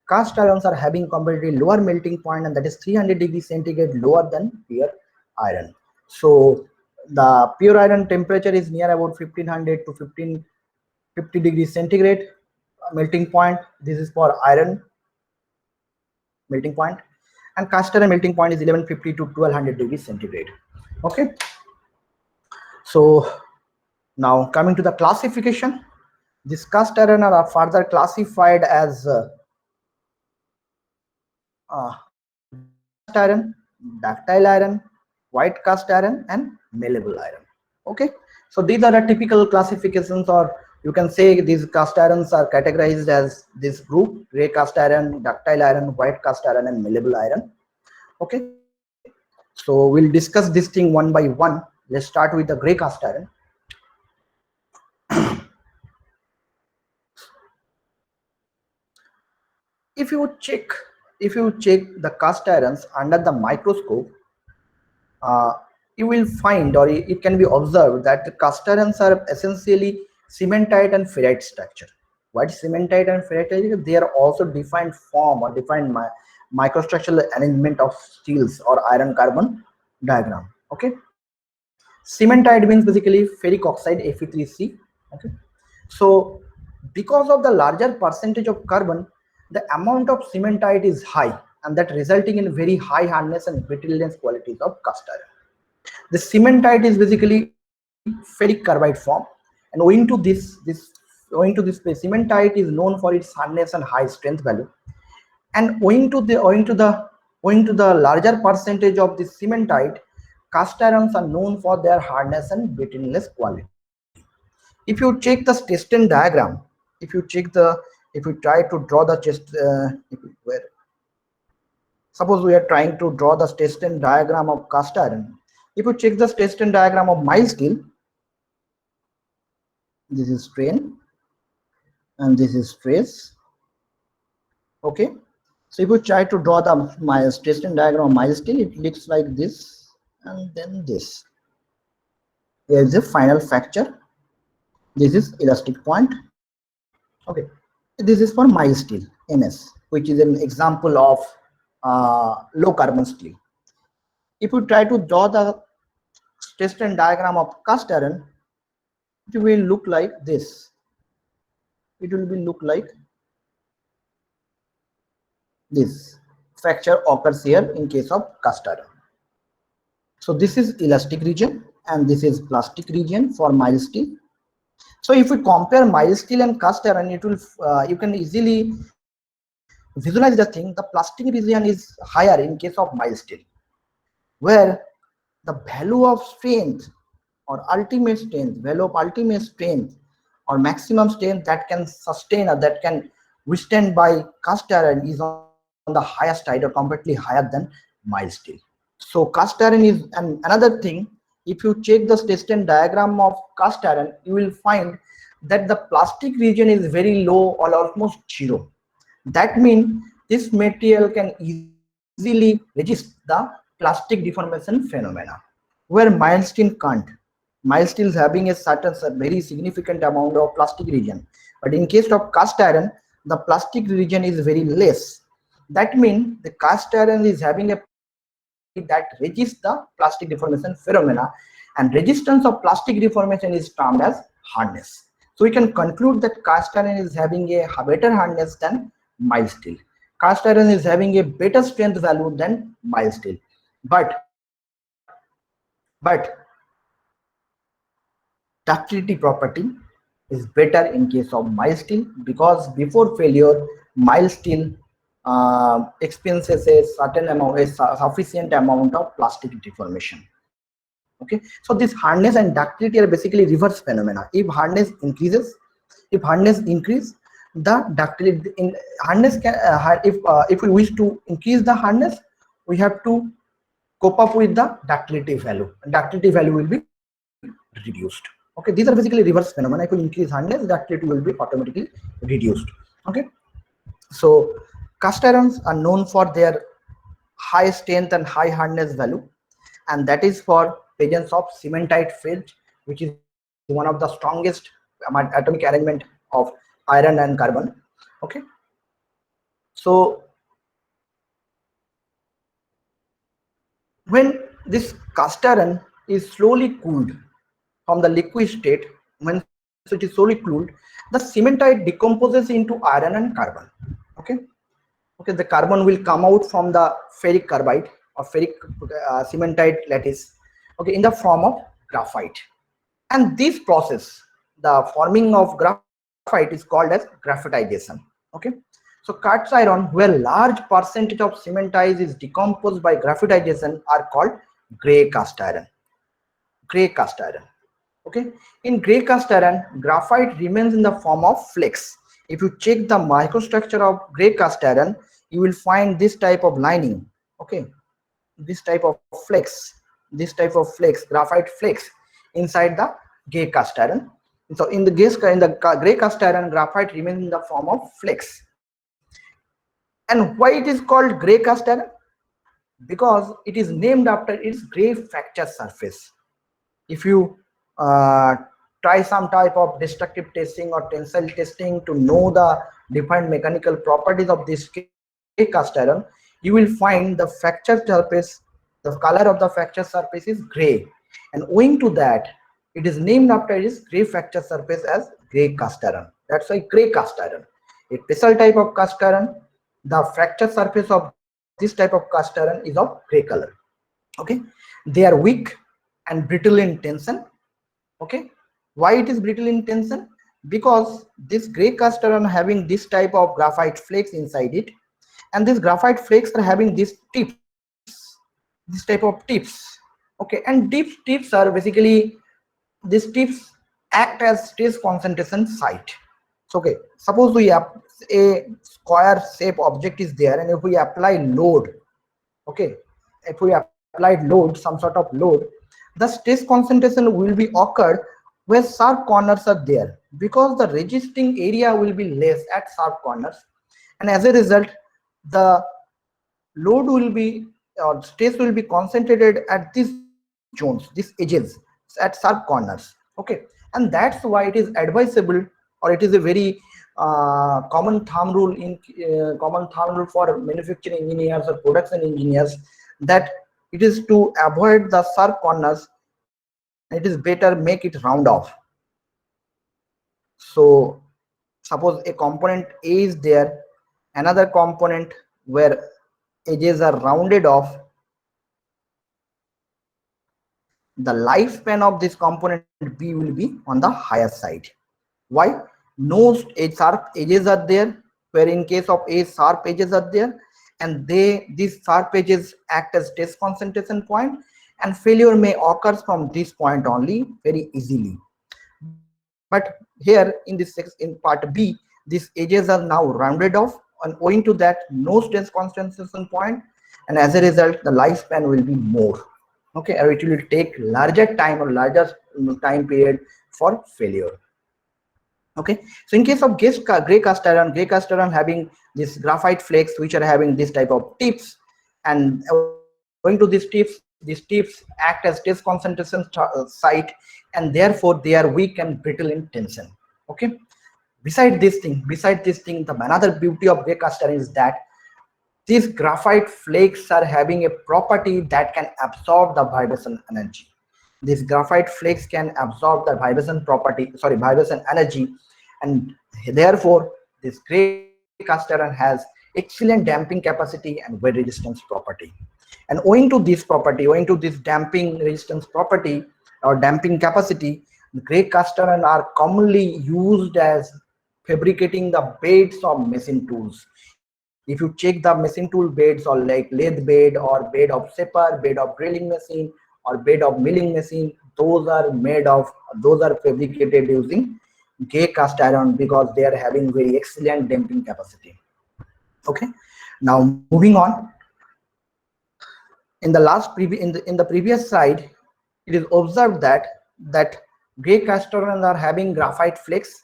cast irons are having comparatively lower melting point, and that is 300 degrees centigrade lower than pure iron. So the pure iron temperature is near about 1500 to 1550 degrees centigrade melting point. This is for iron melting point, and cast iron melting point is 1150 to 1200 degrees centigrade. Okay, so now coming to the classification, this cast iron are further classified as dark cast iron, ductile iron, white cast iron, and malleable iron. Okay, so these are the typical classifications, or you can say these cast irons are categorized as this group: gray cast iron, ductile iron, white cast iron, and malleable iron. Okay, so we'll discuss this thing one by one. Let's start with the gray cast iron. if you check if you check the cast irons under the microscope, uh, you will find, or it can be observed, that the cast irons are essentially cementite and ferrite structure. What is cementite and ferrite? They are also defined form or defined microstructural arrangement of steels or iron carbon diagram. Okay, cementite means basically ferric oxide Fe3C. Okay, so because of the larger percentage of carbon, the amount of cementite is high, and that resulting in very high hardness and brittleness qualities of cast iron. The cementite is basically ferric carbide form, and owing to this cementite is known for its hardness and high strength value. And owing to the larger percentage of the cementite, cast irons are known for their hardness and brittleness quality. If you check the Stetson diagram, if you check the if you try to draw the suppose we are trying to draw the Stetson diagram of cast iron. If you check the Stetson diagram of mild steel, this is strain and this is stress. Okay, so if you try to draw the Stetson diagram of mild steel, it looks like this, and then this. Here is the final fracture. This is elastic point. Okay, this is for mild steel, MS, which is an example of low carbon steel. If you try to draw the Stetson diagram of cast iron, it will look like this. It will be look like this. Fracture occurs here in case of cast iron. So this is elastic region and this is plastic region for mild steel. So if we compare mild steel and cast iron, it will you can easily visualize the thing. The plastic region is higher in case of mild steel, where the value of strength or ultimate strength or maximum strength that can sustain or that can withstand by cast iron is on the higher side or completely higher than mild steel. So cast iron is, and another thing, if you check the Stetson diagram of cast iron, you will find that the plastic region is very low or almost zero. That means this material can easily resist the plastic deformation phenomena, where mild steel can't. Mild steel is having a very significant amount of plastic region, but in case of cast iron, the plastic region is very less. That means the cast iron is having a property that resists the plastic deformation phenomena, and resistance of plastic deformation is termed as hardness. So we can conclude that cast iron is having a better hardness than mild steel. Cast iron is having a better strength value than mild steel, but ductility property is better in case of mild steel, because before failure mild steel experiences a certain amount, a sufficient amount of plastic deformation. Okay, so this hardness and ductility are basically reverse phenomena. If hardness increase, the ductility in hardness can if we wish to increase the hardness, we have to cope up with the ductility value. Ductility value will be reduced. Okay, these are basically reverse phenomena. If we increase hardness, ductility will be automatically reduced. Okay, so cast irons are known for their high strength and high hardness value, and that is for presence of cementite phase, which is one of the strongest atomic arrangement of iron and carbon. Okay, so when this cast iron is slowly cooled from the liquid state, when it is slowly cooled, the cementite decomposes into iron and carbon. Okay, okay, the carbon will come out from the ferric carbide or ferric cementite lattice, okay, in the form of graphite. And this process, the forming of graphite, is called as graphitization. Okay, so cast iron where large percentage of cementite is decomposed by graphitization are called gray cast iron. Gray cast iron. Okay, in gray cast iron, graphite remains in the form of flakes. If you check the microstructure of gray cast iron, you will find this type of lining. Okay, this type of flakes, graphite flakes inside the gray cast iron. So in the gray cast iron, graphite remains in the form of flakes. And why it is called gray cast iron? Because it is named after its gray fracture surface. If you try some type of destructive testing or tensile testing to know the defined mechanical properties of this gray cast iron, you will find the fracture surface, the color of the fracture surface is gray, and owing to that it is named after its gray fracture surface as gray cast iron. That's why gray cast iron, a special type of cast iron, the fracture surface of this type of cast iron is of gray color. Okay, they are weak and brittle in tension. Okay, why it is brittle in tension? Because this gray cast iron having this type of graphite flakes inside it, and these graphite flakes are having these tips, this type of tips. Okay, and tips are basically, these tips act as stress concentration site. So okay, suppose we have a square shape object is there, and if we apply load, okay, if we applied load, some sort of load, the stress concentration will be occurred where sharp corners are there, because the resisting area will be less at sharp corners, and as a result the load will be, or stress will be concentrated at these zones, these edges, at sharp corners. Okay, and that's why it is advisable, or it is a very common thumb rule for manufacturing engineers or production engineers, that it is to avoid the sharp corners, and it is better make it round off. So suppose a component A is there, another component where edges are rounded off, the lifespan of this component B will be on the higher side. Why? No sharp edges are there, where in case of A, sharp edges are there, and these sharp edges act as stress concentration point, and failure may occur from this point only very easily. But here in in part B, these edges are now rounded off, and owing to that no stress concentration point, and as a result the lifespan will be more. Okay, or it will take larger time or larger time period for failure. Okay, so in case of gray cast iron having this graphite flakes which are having this type of tips, and owing to these tips act as stress concentration site, and therefore they are weak and brittle in tension. Okay, besides this thing, the another beauty of gray cast iron is that these graphite flakes are having a property that can absorb the vibration energy. This graphite flakes can absorb the vibration energy, and therefore this gray cast iron has excellent damping capacity and wear resistance property. And owing to this damping resistance property or damping capacity, the gray cast iron are commonly used as fabricating the beds of machine tools. If you check the machine tool beds or like lathe bed or bed of shaper, bed of drilling machine or bed of milling machine, those are fabricated using gray cast iron because they are having very excellent damping capacity. Okay, now moving on. In the previous slide, it is observed that gray cast iron are having graphite flakes,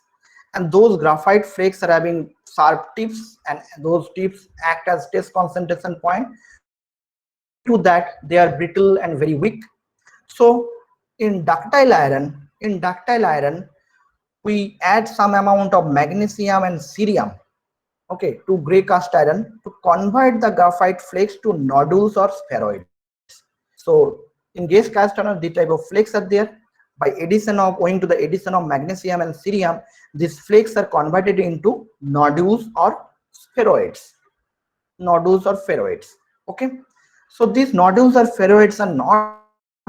and those graphite flakes are having sharp tips, and those tips act as test concentration point. Owing to that, they are brittle and very weak. So in ductile iron, we add some amount of magnesium and cerium, okay, to gray cast iron to convert the graphite flakes to nodules or spheroids. So in gray cast iron, the type of flakes are there. Owing to the addition of magnesium and cerium, these flakes are converted into nodules or spheroids. Okay, so these nodules or spheroids are not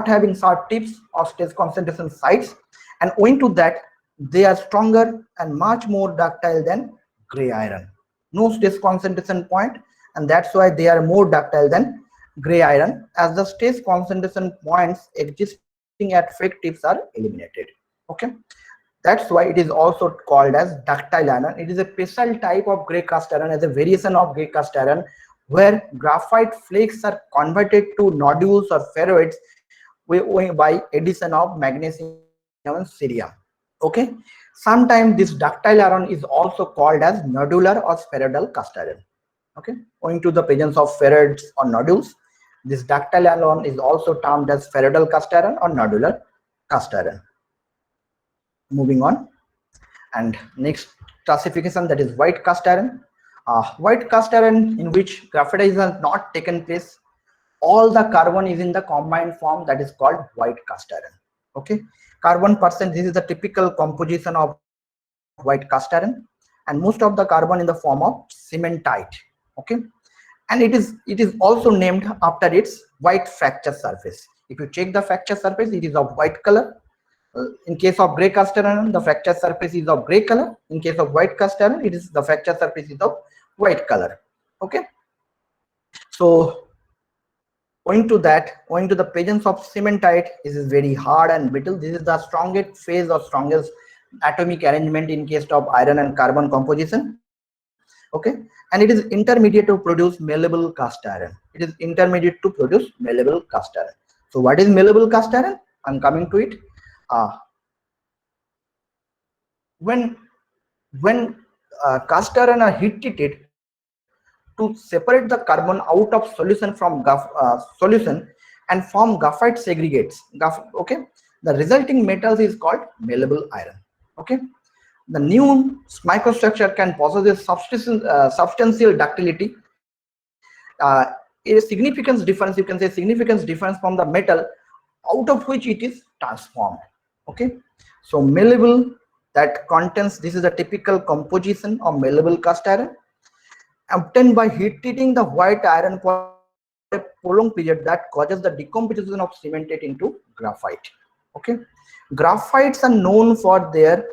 having sharp tips or stress concentration sites, and owing to that, they are stronger and much more ductile than gray iron. No stress concentration point, and that's why they are more ductile than gray iron, as the stress concentration points existing at flake tips are eliminated. Okay, that's why it is also called as ductile iron. It is a special type of gray cast iron, as a variation of gray cast iron, where graphite flakes are converted to nodules or spheroids by addition of magnesium and cerium. Okay, sometimes this ductile iron is also called as nodular or spheroidal cast iron. Okay, owing to the presence of spheroids or nodules, this ductile iron is also termed as spheroidal cast iron or nodular cast iron. Moving on, and next classification, that is white cast iron. White cast iron, in which graphitization has not taken place, all the carbon is in the combined form, that is called white cast iron. Okay, carbon percent, this is the typical composition of white cast iron, and most of the carbon in the form of cementite. Okay, and it is also named after its white fracture surface. If you check the fracture surface, it is of white color. In case of gray cast iron, the fracture surface is of gray color. In case of white cast iron, it is the fracture surface is of white color. Okay, so owing to the presence of cementite, this is very hard and brittle. This is the strongest phase or strongest atomic arrangement in case of iron and carbon composition. Okay, and it is intermediate to produce malleable cast iron. It is intermediate to produce malleable cast iron. So what is malleable cast iron? I'm coming to it. When cast iron are heat treated to separate the carbon out of solution from solution and form graphite segregates. Okay, the resulting metals is called malleable iron. Okay, the new microstructure can possess a substantial ductility. A significance difference, you can say significance difference from the metal out of which it is transformed. Okay, so malleable, that contains, this is a typical composition of malleable cast iron, obtained by heat treating the white iron for a prolonged period, that causes the decomposition of cementate into graphite. Okay, graphites are known for their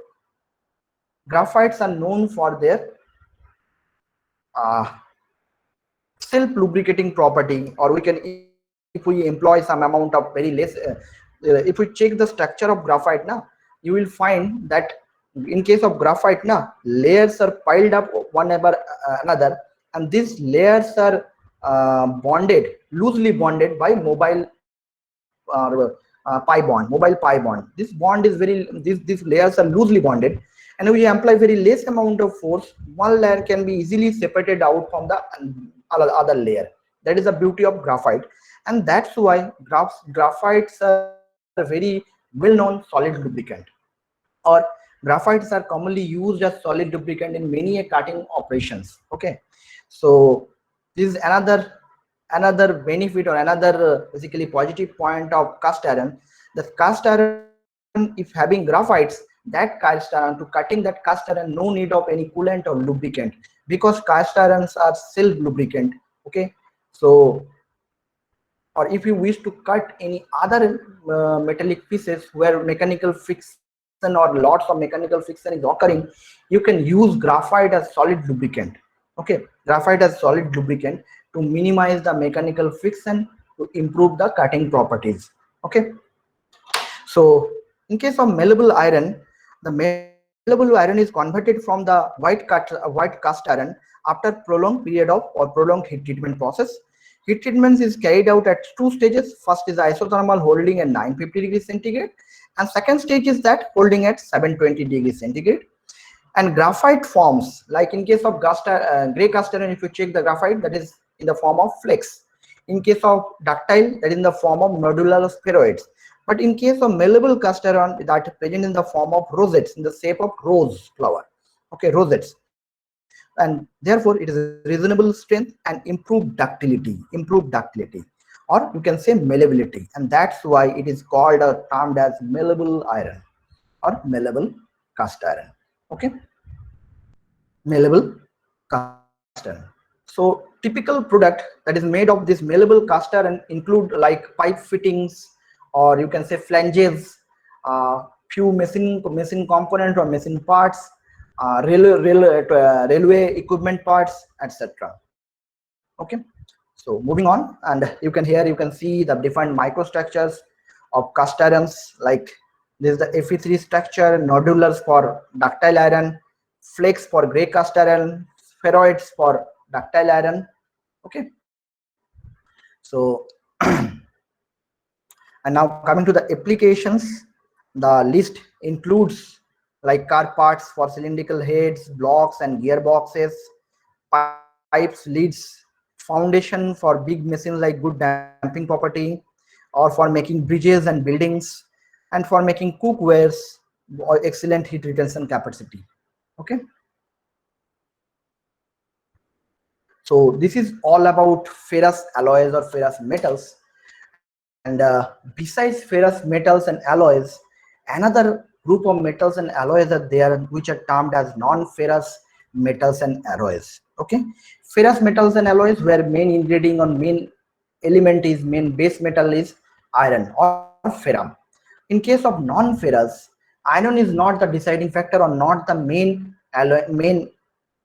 self lubricating property, or we can, if we employ some amount of very less if we check the structure of graphite now, you will find that in case of graphite now, layers are piled up one over another, and these layers are loosely bonded by mobile pi bond. This bond is these layers are loosely bonded, and we apply very less amount of force, one layer can be easily separated out from the other layer. That is the beauty of graphite, and that's why graphites are very well-known solid lubricant, or graphites are commonly used as solid lubricant in many cutting operations. Okay, so this is another benefit, or another basically positive point of cast iron, The cast iron, if having graphites, that cast iron, to cutting that cast iron, no need of any coolant or lubricant, because cast irons are self lubricant. Okay, so, or if you wish to cut any other metallic pieces where mechanical friction or lots of mechanical friction is occurring, you can use graphite as solid lubricant. Okay, graphite as solid lubricant to minimize the mechanical friction, to improve the cutting properties. Okay, so in case of malleable iron, the malleable iron is converted from the white cast iron after prolonged period of or prolonged heat treatment process. Heat treatment is carried out at two stages. First is isothermal holding at 950 degrees centigrade, and second stage is that holding at 720 degrees centigrade. And graphite forms, like in case of gray cast iron, if you check the graphite, that is in the form of flakes. In case of ductile, that is in the form of nodular spheroids. But in case of malleable cast iron, that is present in the form of rosettes, in the shape of rose flower. Okay, rosettes. And therefore it is reasonable strength and improved ductility, or you can say malleability, and that's why it is called or termed as malleable iron or malleable cast iron. Okay, malleable cast iron. So typical product that is made of this malleable cast iron include like pipe fittings, or you can say flanges, few machine component or machine parts, railway equipment parts, etc. Okay, so moving on, and you can see the different microstructures of cast irons. Like this is the Fe3 structure, nodulars for ductile iron, flakes for gray cast iron, spheroids for ductile iron. Okay, so and now coming to the applications, the list includes like car parts for cylindrical heads, blocks and gearboxes, pipes, leads, foundation for big machines like good damping property, or for making bridges and buildings, and for making cookwares or excellent heat retention capacity. Okay, so this is all about ferrous alloys or ferrous metals. And besides ferrous metals and alloys, another group of metals and alloys are there, which are termed as non-ferrous metals and alloys. Okay, ferrous metals and alloys where main ingredient or main base metal is iron or ferrum. In case of non-ferrous, iron is not the deciding factor or not the main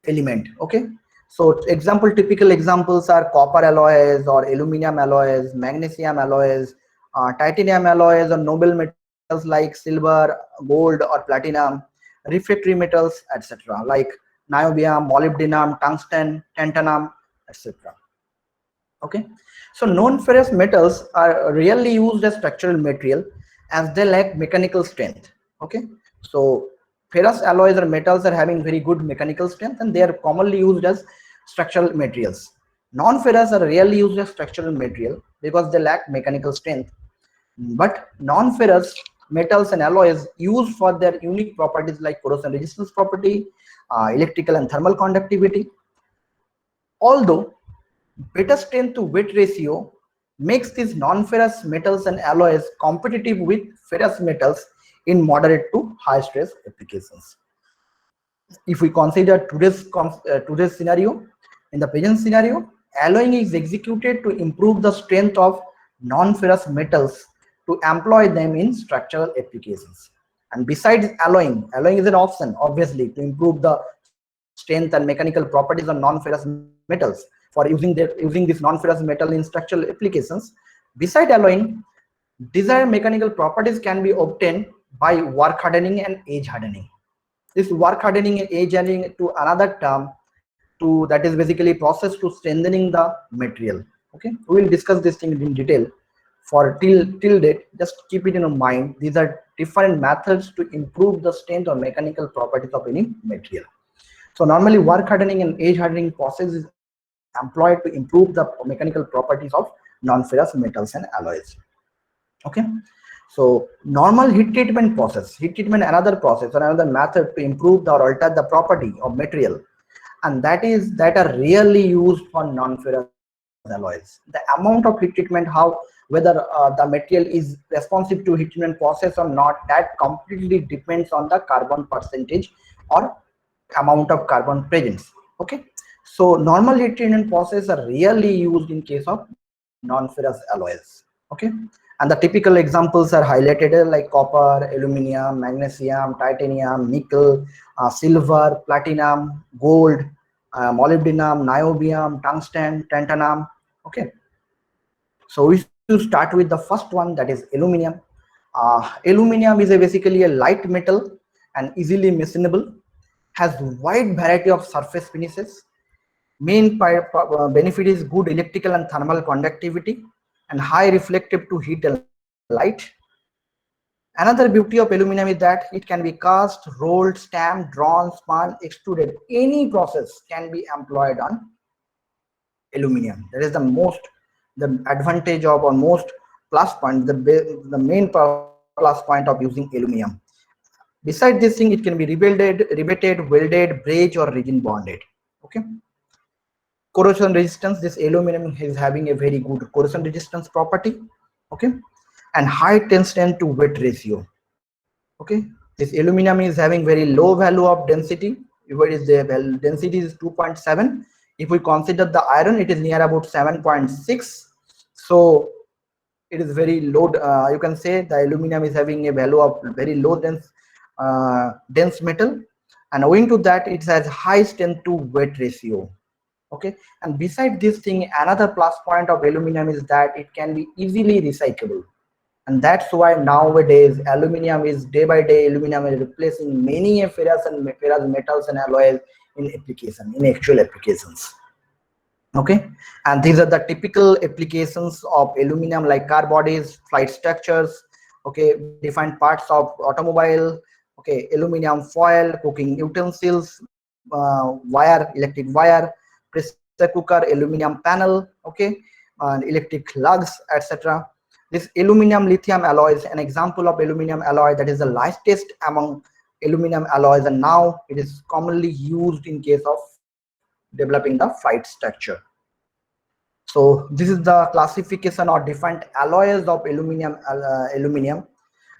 element. Okay, so typical examples are copper alloys or aluminum alloys, magnesium alloys, titanium alloys, or noble metals like silver, gold, or platinum, refractory metals, etc. like niobium, molybdenum, tungsten, tantalum, etc. Okay, so non-ferrous metals are rarely used as structural material as they lack mechanical strength. Okay, so ferrous alloys or metals are having very good mechanical strength, and they are commonly used as structural materials. Non-ferrous are rarely used as structural material because they lack mechanical strength, but non-ferrous metals and alloys used for their unique properties like corrosion resistance property, electrical and thermal conductivity. Although better strength to weight ratio makes these non-ferrous metals and alloys competitive with ferrous metals in moderate to high stress applications. If we consider today's scenario, in the present scenario, alloying is executed to improve the strength of non-ferrous metals to employ them in structural applications. And besides alloying is an option obviously to improve the strength and mechanical properties of non-ferrous metals for using this non-ferrous metal in structural applications. Beside alloying, desired mechanical properties can be obtained by work hardening and edge hardening. This work hardening and edge hardening to another term that is basically process to strengthening the material. Okay, we will discuss this thing in detail. For till date, just keep it in mind, these are different methods to improve the strength or mechanical properties of any material. So normally work hardening and edge hardening process is employed to improve the mechanical properties of non-ferrous metals and alloys. Okay, so normal heat treatment another process or another method to improve or alter the property of material, and that are rarely used for non-ferrous metals. alloys. The amount of heat treatment, how whether the material is responsive to heat treatment process or not, that completely depends on the carbon percentage or amount of carbon presence. Okay, so normal heat treatment process are rarely used in case of non-ferrous alloys. Okay, and the typical examples are highlighted like copper, aluminum, magnesium, titanium, nickel, silver, platinum, gold, molybdenum, niobium, tungsten, tantalum. Okay, so we should start with the first one, that is aluminum. Aluminum is basically a light metal and easily machinable, has wide variety of surface finishes. Main benefit is good electrical and thermal conductivity and high reflective to heat and light. Another beauty of aluminum is that it can be cast, rolled, stamped, drawn, spun, extruded. Any process can be employed on aluminum. That is the advantage of, or most plus point, the main plus point of using aluminum. Besides this thing, it can be riveted, welded, brazed, or resin bonded. Okay. Corrosion resistance, this aluminum is having a very good corrosion resistance property. Okay, and high tungsten to weight ratio. Okay, this aluminum is having very low value of density. What is the density is 2.7. If we consider the iron, it is near about 7.6. So it is very low. You can say the aluminum is having a value of very low dense metal, and owing to that it has high strength to weight ratio. Okay, and beside this thing, another plus point of aluminum is that it can be easily recyclable, and that's why nowadays aluminum is day by day, aluminum is replacing many ferrous metals and alloys in actual applications. Okay, and these are the typical applications of aluminum, like car bodies, flight structures, okay, different parts of automobile, okay, aluminum foil, cooking utensils, electric wire, pressure cooker, aluminum panel, okay, and electric lugs, etc. This aluminum lithium alloy is an example of aluminum alloy that is the lightest among aluminum alloys, and now it is commonly used in case of developing the flight structure. So this is the classification or different alloys of aluminum,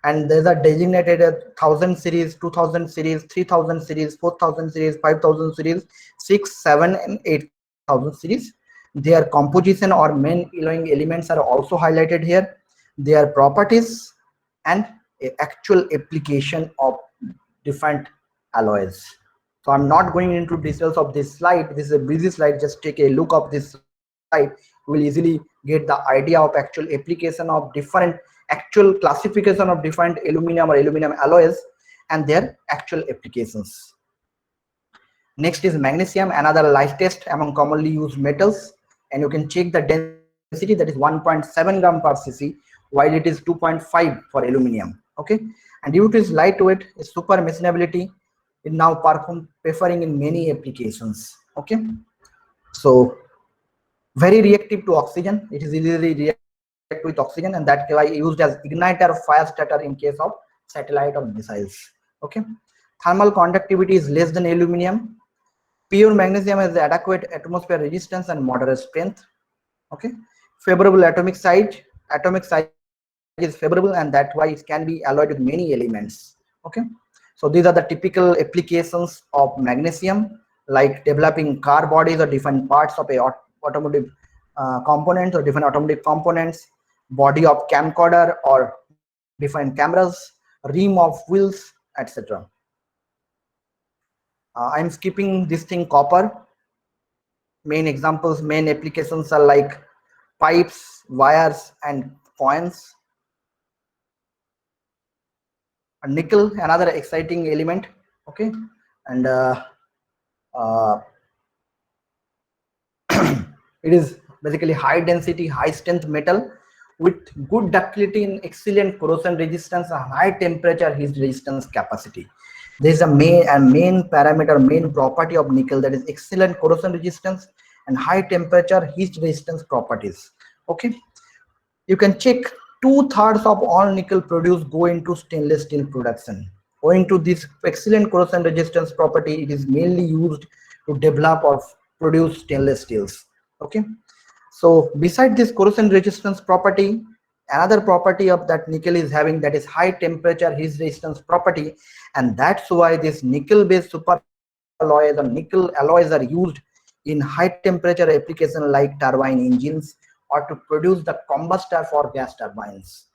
and there's a designated 1000 series, 2000 series, 3000 series, 4000 series, 5000 series, 6, 7, and 8000 series. Their composition or main alloying elements are also highlighted here, their properties, and actual application of different alloys. So I'm not going into details of this slide. This is a busy slide. Just take a look of this slide. You will easily get the idea of actual application of different actual classification of different aluminum or aluminum alloys and their actual applications. Next is magnesium, another lightest among commonly used metals, and you can check the density, that is 1.7 gram per cc, while it is 2.5 for aluminum. Okay, and due to its lightweight, its super machinability, it now preferring in many applications. Okay, so very reactive to oxygen, it is easily react with oxygen, and that why used as igniter, fire starter in case of satellite or missiles. Okay, thermal conductivity is less than aluminum. Pure magnesium has adequate atmosphere resistance and moderate strength. Okay, favorable atomic size is favorable, and that why it can be alloyed with many elements. Okay, so these are the typical applications of magnesium, like developing car bodies or different parts of a automotive components or different automotive components, body of camcorder or different cameras, rim of wheels, etc. I'm skipping this thing, copper. Main examples, main applications are like pipes, wires, and coins. Nickel, another exciting element. Okay, and it is basically high density, high strength metal with good ductility and excellent corrosion resistance and high temperature heat resistance capacity. There is a main parameter, main property of nickel, that is excellent corrosion resistance and high temperature heat resistance properties. Okay, you can check 2/3 of all nickel produced go into stainless steel production. Owing to this excellent corrosion resistance property, it is mainly used to develop or produce stainless steels. Okay, So beside this corrosion resistance property, another property of that nickel is having, that is high temperature heat resistance property, and that's why this nickel based super alloys or nickel alloys are used in high temperature application like turbine engines or to produce the combustor for gas turbines.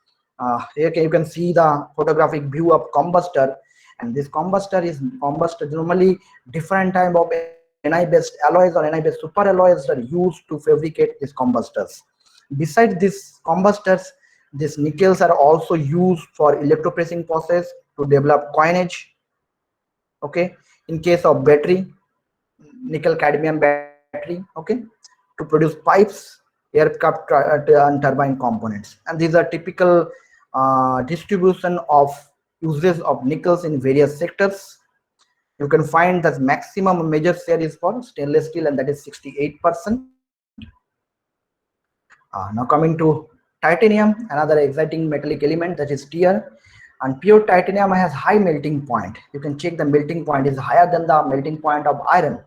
Here you can see the photographic view of combustor, and this combustor is combustor. Normally different type of Ni based alloys or Ni based super alloys are used to fabricate these combustors. Besides these combustors, these nickels are also used for electropressing process to develop coinage. Okay, in case of battery, nickel cadmium battery, okay, to produce pipes, aircraft and turbine components. And these are typical distribution of uses of nickels in various sectors. You can find that maximum major share is for stainless steel, and that is 68%. Now coming to titanium, another exciting metallic element, that is TR. And pure titanium has high melting point. You can check the melting point is higher than the melting point of iron.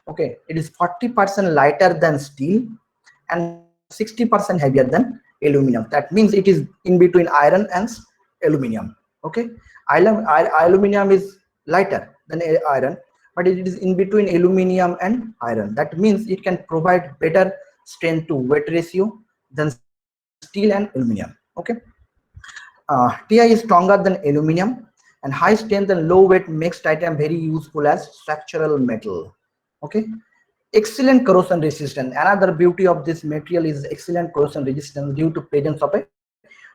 Okay, it is 40% lighter than steel and 60% heavier than aluminum. That means it is in between iron and aluminum. Okay, aluminum is lighter than iron, but it is in between aluminum and iron. That means it can provide better strength to weight ratio than steel and aluminum. Okay, Ti is stronger than aluminum, and high strength and low weight makes titanium very useful as structural metal. Okay, excellent corrosion resistance. Another beauty of this material is excellent corrosion resistance due to presence of a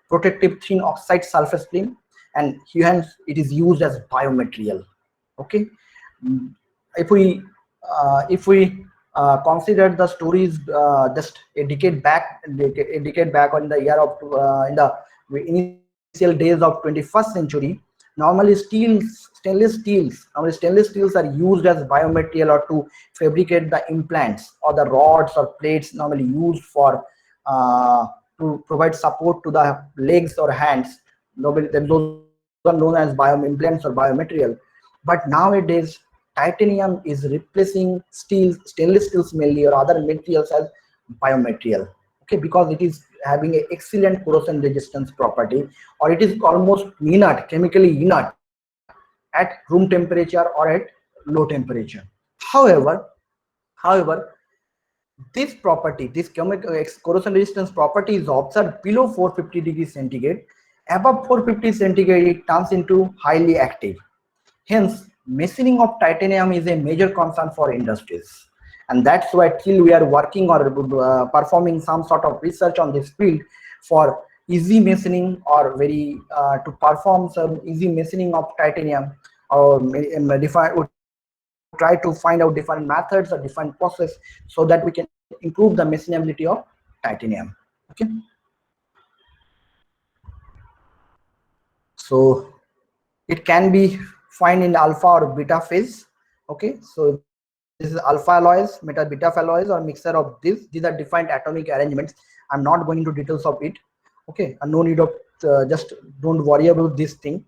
protective thin oxide surface film, and hence it is used as biomaterial. Okay, Mm, if we consider the stories just a decade back on the year of in the initial days of 21st century, normally stainless steels are used as biomaterial or to fabricate the implants or the rods or plates normally used for uh, to provide support to the legs or hands. Those are known as implants or biomaterial. But nowadays titanium is replacing stainless steels mainly or other materials as biomaterial. Okay, because it is having an excellent corrosion resistance property, or it is almost inert, chemically inert at room temperature or at low temperature. However, however, this property, this corrosion resistance property is observed below 450 degrees centigrade. Above 450 centigrade, it turns into highly active. Hence, machining of titanium is a major concern for industries. And that's why till we are working or performing some sort of research on this field for easy machining or very to perform some easy machining of titanium, or try to find out different methods or different process so that we can improve the machinability of titanium. Okay. So it can be found in alpha or beta phase. Okay, so this is alpha alloys, beta alloys, or mixture of this. These are different atomic arrangements. I'm not going into details of it. Okay, and no need of just don't worry about this thing.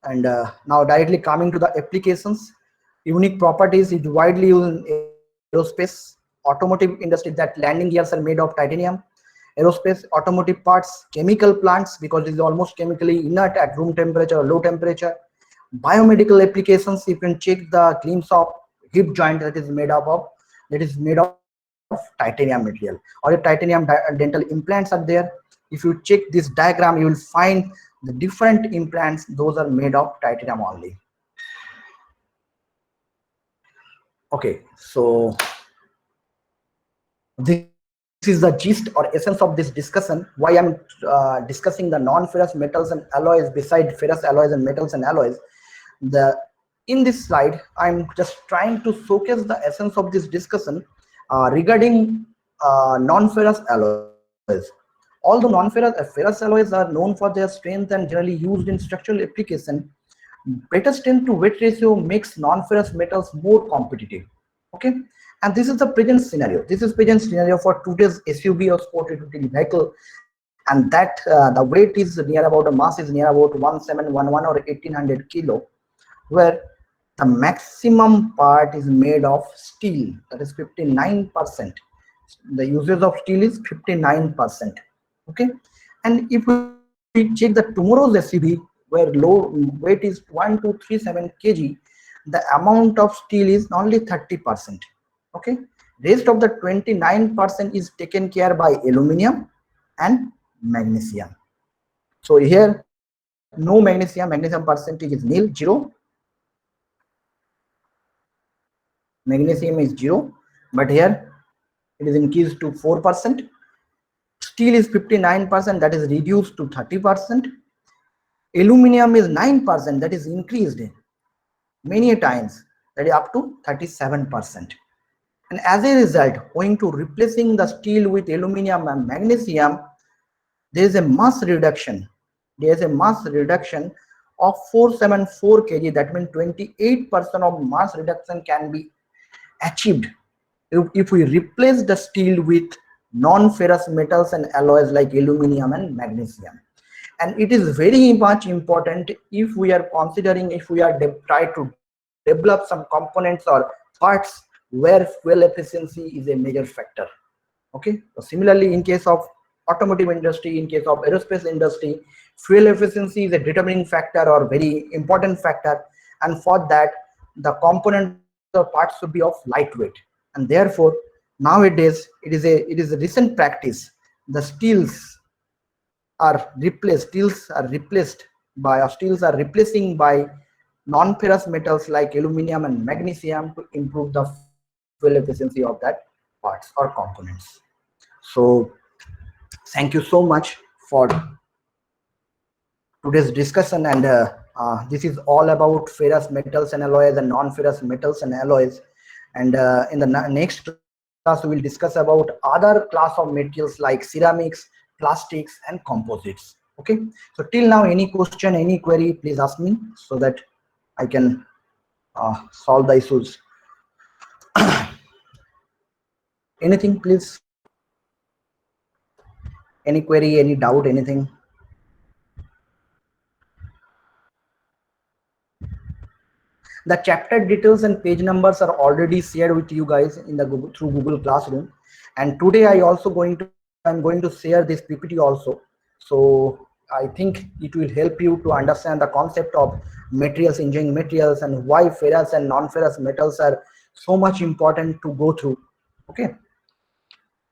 And now directly coming to the applications, unique properties is widely used in aerospace, automotive industry, that landing gears are made of titanium, aerospace, automotive parts, chemical plants, because it is almost chemically inert at room temperature or low temperature. Biomedical applications, you can check the glimpse of hip joint that is made of titanium material, or a titanium dental implants are there. If you check this diagram, you will find the different implants, those are made of titanium only. Okay, so this is the gist or essence of this discussion, why I'm discussing the non-ferrous metals and alloys beside ferrous alloys and metals and alloys. The In this slide, I'm just trying to showcase the essence of this discussion regarding non-ferrous alloys. Although ferrous alloys are known for their strength and generally used in structural application, better strength to weight ratio makes non-ferrous metals more competitive. Okay, and this is the present scenario. This is present scenario for today's SUV or sport utility vehicle, and that the weight is near about, the mass is near about 1711 or 1800 kilo, where the maximum part is made of steel, that is 59%. The usage of steel is 59%. Okay, and if we check the tomorrow's SUV where low weight is 1237 kg, the amount of steel is only 30%. Okay, rest of the 29% is taken care by aluminum and magnesium. So here no magnesium percentage is nil, 0. Magnesium is 0, but here it is increased to 4%. Steel is 59%, that is reduced to 30%. Aluminum is 9%, that is increased many times, that is up to 37%. And as a result, owing to replacing the steel with aluminum and magnesium, there is a mass reduction. There is a mass reduction of 474 kg. That means 28% of mass reduction can be achieved if we replace the steel with non-ferrous metals and alloys like aluminum and magnesium. And it is very much important if we are considering, if we are try to develop some components or parts where fuel efficiency is a major factor. Okay, so similarly in case of automotive industry, in case of aerospace industry, fuel efficiency is a determining factor or very important factor, and for that the components or parts should be of lightweight. And therefore nowadays it is a recent practice, the steels are replacing by non-ferrous metals like aluminum and magnesium to improve the fuel efficiency of that parts or components. So thank you so much for today's discussion, and this is all about ferrous metals and alloys and non-ferrous metals and alloys. And in the next class we will discuss about other class of materials like ceramics, plastics and composites. Okay, so till now any question, any query, please ask me so that I can solve the issues. Anything, please? Any query, any doubt, anything? The chapter details and page numbers are already shared with you guys in the Google, through Google Classroom. And today I'm going to share this PPT also. So I think it will help you to understand the concept of materials, engineering materials, and why ferrous and non-ferrous metals are so much important to go through. Okay.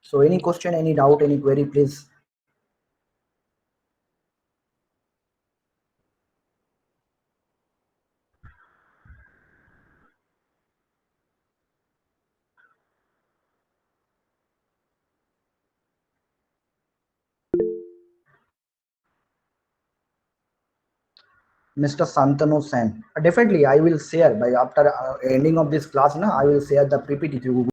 So any question, any doubt, any query, please. Mr. Santanu Sen. Definitely, I will share by after ending of this class. I will share the PPT to Google.